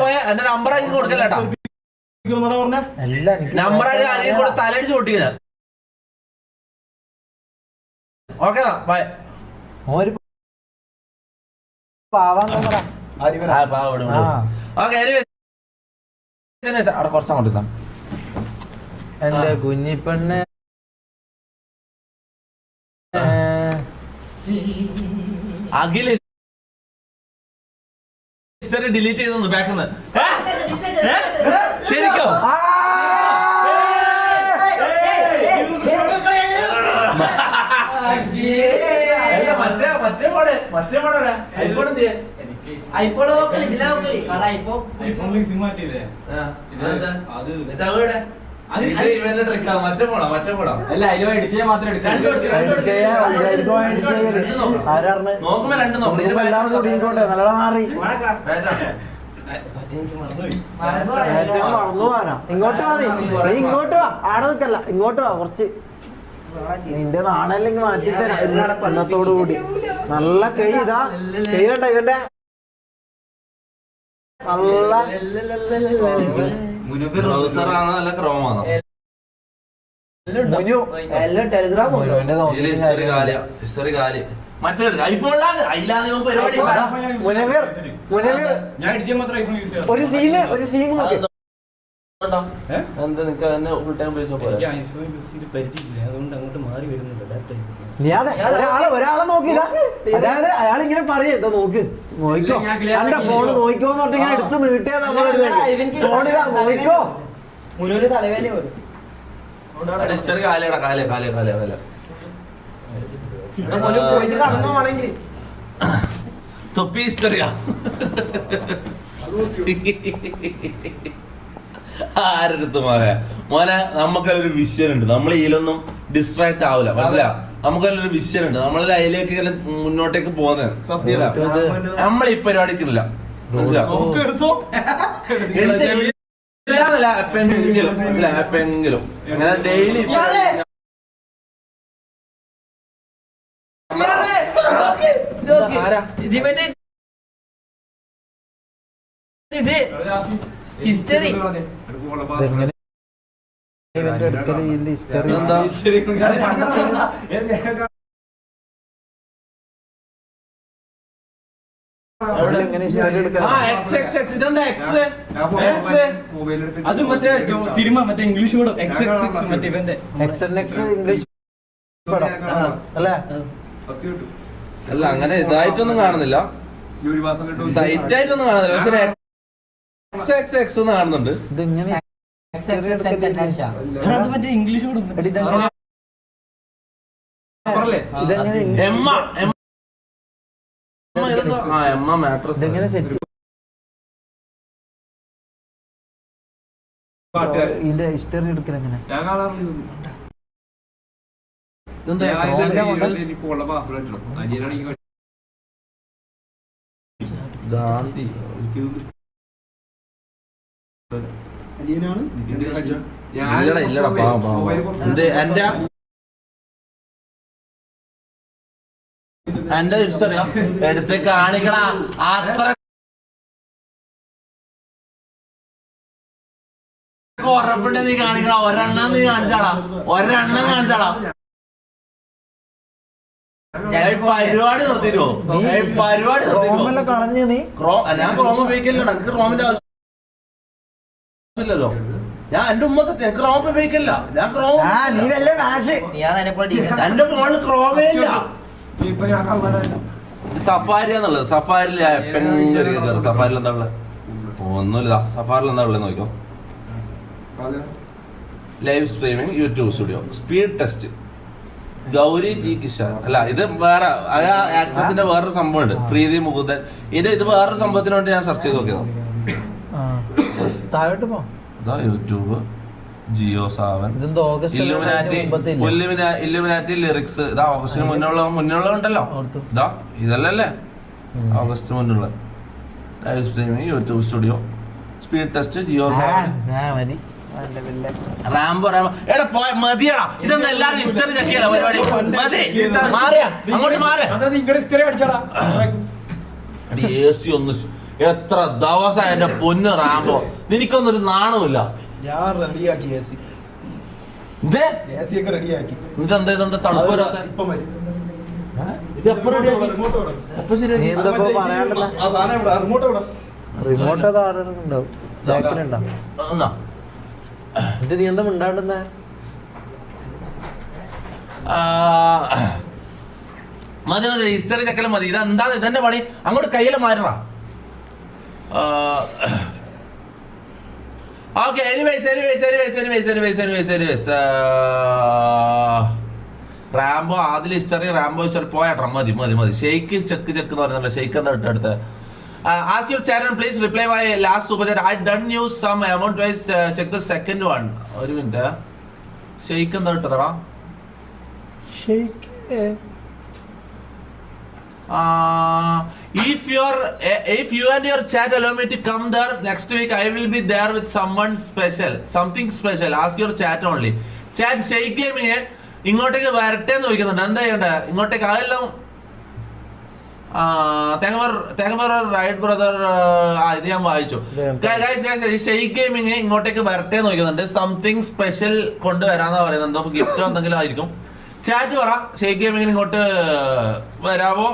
പോയ എന്റെ നമ്പർ ആക്കി കൊടുക്കല്ലേട്ടാ. നമ്പർ ആക്കി കൂടെ തലടിച്ച് പൊട്ടിക്ക. ഓക്കെ അവിടെ കുറച്ചങ്ങോട്ട് എന്റെ കുഞ്ഞിപ്പെണ്ണ് അഖില് ഡിലീറ്റ് ചെയ്തു ബാക്കിന്ന്. ശരിക്കും മറ്റേ മോഡാ ഐഫോൺ എന്ത് ഐഫോൺ മറ്റേ പോടാ അല്ല അതിൽ അടിച്ചാൽ മാത്രം നോക്കുമ്പോ രണ്ട് നോക്കണം. എല്ലാവരും കൂടിക്കോട്ടെ, നല്ല നാറി മറന്നു പോകാനാ. ഇങ്ങോട്ട് വാ, നീ ഇങ്ങോട്ട് വാ, ആടെ നിൽക്കല്ല, ഇങ്ങോട്ട് വാ. കുറച്ച് നിന്റെ നാണല്ലെങ്കിൽ മാറ്റിത്തരാം ഇന്നത്തോടു കൂടി. നല്ല കൈ ഇതാ, കൈയിലുണ്ട ഇവന്റെ നല്ല ബ്രൗസറാണോ അല്ല ക്രോമാണോ? ഹിസ്റ്ററി കാല് മറ്റേ ഐഫോണിലാണ് അതിലാതെ പരിപാടി. ഒരു സീൻ നോക്കി. എന്താ നിനക്ക് എന്നെ ഫുൾ ടൈം ഉപയോഗിച്ചോ? ഒരാളെ നോക്കില്ല, അതായത് അയാൾ ഇങ്ങനെ പറയും നോക്ക് നോക്കോ എന്റെ ഫോണ് നോക്കോന്ന് പറഞ്ഞിട്ട് ഇങ്ങനെ എടുത്ത് നീട്ടിയാ ഫോണിലാ നോക്കോ. മുന്നൂര് തലവേദന വരും. ഹിസ്റ്ററി കാലയുടെ കാല പോയിട്ട് കടന്നു പോണെങ്കിൽ തൊപ്പി ഹിസ്റ്ററിയാ. ആരെടുത്ത് മോനെ നമുക്കൊരു വിഷൻ ഉണ്ട്. നമ്മൾ ഇതിലൊന്നും ഡിസ്ട്രാക്ട് ആവില്ല, മനസ്സിലാ? നമുക്കൊരു വിഷൻ ഉണ്ട്. നമ്മളെ അതിലേക്ക് മുന്നോട്ടേക്ക് പോകുന്നത് നമ്മൾ ഈ പരിപാടിക്കില്ല, മനസ്സിലാ? എപ്പെങ്കിലും അങ്ങനെ ഡെയിലി ഹിസ്റ്ററി ഇവന്റെ അടുക്കൽ ഹിസ്റ്ററി എന്താ? എങ്ങനെ ഹിസ്റ്ററി എടുക്കണം? അത് മറ്റേ സിനിമ, മറ്റേ ഇംഗ്ലീഷ് പടം ഇംഗ്ലീഷ് പടം അല്ലേ? അല്ല അങ്ങനെ ഇതായിട്ടൊന്നും കാണുന്നില്ല, സൈറ്റ് ആയിട്ടൊന്നും കാണുന്നില്ല. പക്ഷെ എക്സ് കാണുന്നുണ്ട്. ഇതെങ്ങനെ അത് മറ്റേ ഇംഗ്ലീഷ് പടം. ഇതെങ്ങനെ ഇതെങ്ങനെ സെറ്റ് ഇതിന്റെ ഹിസ്റ്ററി എടുക്കൽ എങ്ങനെ? ഗാന്ധി ഇല്ലടാ പാവം. എന്റെ എന്റെ ഹിസ്റ്ററി എടുത്ത് കാണിക്കണ അത്ര ഉറപ്പുണ്ട്. നീ കാണിക്കണ ഒരെണ്ണം നീ കാണിച്ചാടാ, ഒരെണ്ണം കാണിച്ചാടാ. പരിപാടി നിർത്തിട്ടോ, പരിപാടി ക്രോമെല്ലാം കളഞ്ഞ് നീ ഞാൻ ക്രോം ഉപയോഗിക്കില്ല. എനിക്ക് ക്രോമിന്റെ ആവശ്യമില്ലല്ലോ. ഞാൻ എന്റെ ഉമ്മ സത്യം എനിക്ക് ക്രോം ഉപയോഗിക്കില്ല. ഞാൻ ക്രോം നീ വല്ല മാഷ് എന്റെ ഫോണിൽ ക്രോമേ ഇല്ല. സഫാരി എന്നുള്ളത്, സഫാരിൽ എപ്പെങ്കിലും സഫാരിൽ എന്താ ഉള്ളത്? ഒന്നുമില്ല. സഫാരിൽ എന്താ ഉള്ളത് നോക്കിക്കോ. Live streaming YouTube studio speed test Gauri G Kishan. അല്ല ഇത് വേറെ ആക്ട്രസിന്റെ വേറൊരു സംഭവമുണ്ട്, പ്രീതി മുകുന്ദൻ. ഇത് വേറൊരു സംഭവത്തിന് വേണ്ടി ഞാൻ സെർച്ച് ചെയ്ത് നോക്കിയതാണ്. താഴോട്ട് പോ. YouTube Jio Saavn illuminati lyrics. ഇതാ ഓഗസ്റ്റിന് മുന്നുള്ള ഉണ്ടല്ലോ. ഇതാ ഇതല്ലേ ഓഗസ്റ്റിന് മുന്നുള്ള live streaming YouTube studio speed test Jio Saavn Rambo എടാ മതിയടാ. ഇതൊന്നും എല്ലാരും ഹിസ്റ്ററി ചെക്കിയല്ല പരിപാടി. മതി മാറിയാ അങ്ങോട്ട് മാറിയ AC ഒന്ന് എത്ര ദിവസം എന്റെ പൊന്ന് റാംബോ, നിനക്കൊന്നൊരു നാണമില്ല. ഞാൻ റെഡിയാക്കി റെഡിയാക്കി. ഇതെന്താ തണുപ്പ് വരാത്ത? ഇത് എപ്പോ റെഡിയാക്കി? എപ്പോ ശരി? റിമോട്ട് ഉണ്ടാവും, ബാക്കിലുണ്ടാവും. നീ എന്താ ഉണ്ടാവുന്ന? മതി മതി ഹിസ്റ്ററി ചെക്കലും മതി. ഇതെന്താ ഇതെന്റെ പണി? അങ്ങോട്ട് കയ്യില് മാറണ. Okay anyways Rambo Adil history Rambo history പോയാട്ടെ. മതി ഷെയ്ക്ക് ചെക്ക് എന്ന് പറയുന്നല്ലോ. ഷെയ്ക്ക് എന്താ അടുത്ത് ask your channel please reply my last super chat. I done you some amount wise. Check the second one. ഒരു മിനിറ്റ്. ഷെയ്ക്ക് എന്താ ഇട്ടതാ? Shake if you and your chat allow me to come there next week, I will be there with someone special, something special. Ask your chat only. Chat Sheikh gaming ഇങ്ങോട്ടേക്ക് വരട്ടെ എന്ന് ചോദിക്കുന്നുണ്ട്. എന്താ ചെയ്യണ്ടേ? ഇങ്ങോട്ടേക്ക് അതെല്ലാം റൈറ്റ് ബ്രദർ. ഇത് ഞാൻ വായിച്ചു. ഷെയ്ക്ക് ഗെയിമിങ് ഇങ്ങോട്ടേക്ക് വരട്ടെ എന്ന് ചോദിക്കുന്നുണ്ട്. സംതിങ് സ്പെഷ്യൽ കൊണ്ടുവരാന്നാ പറയുന്നത്. എന്തോ ഗിഫ്റ്റോ എന്തെങ്കിലും ആയിരിക്കും. ചാറ്റ് പറ ഷെയ്ക്ക് ഗെയിമിങ്ങിന് ഇങ്ങോട്ട് വരാവോ?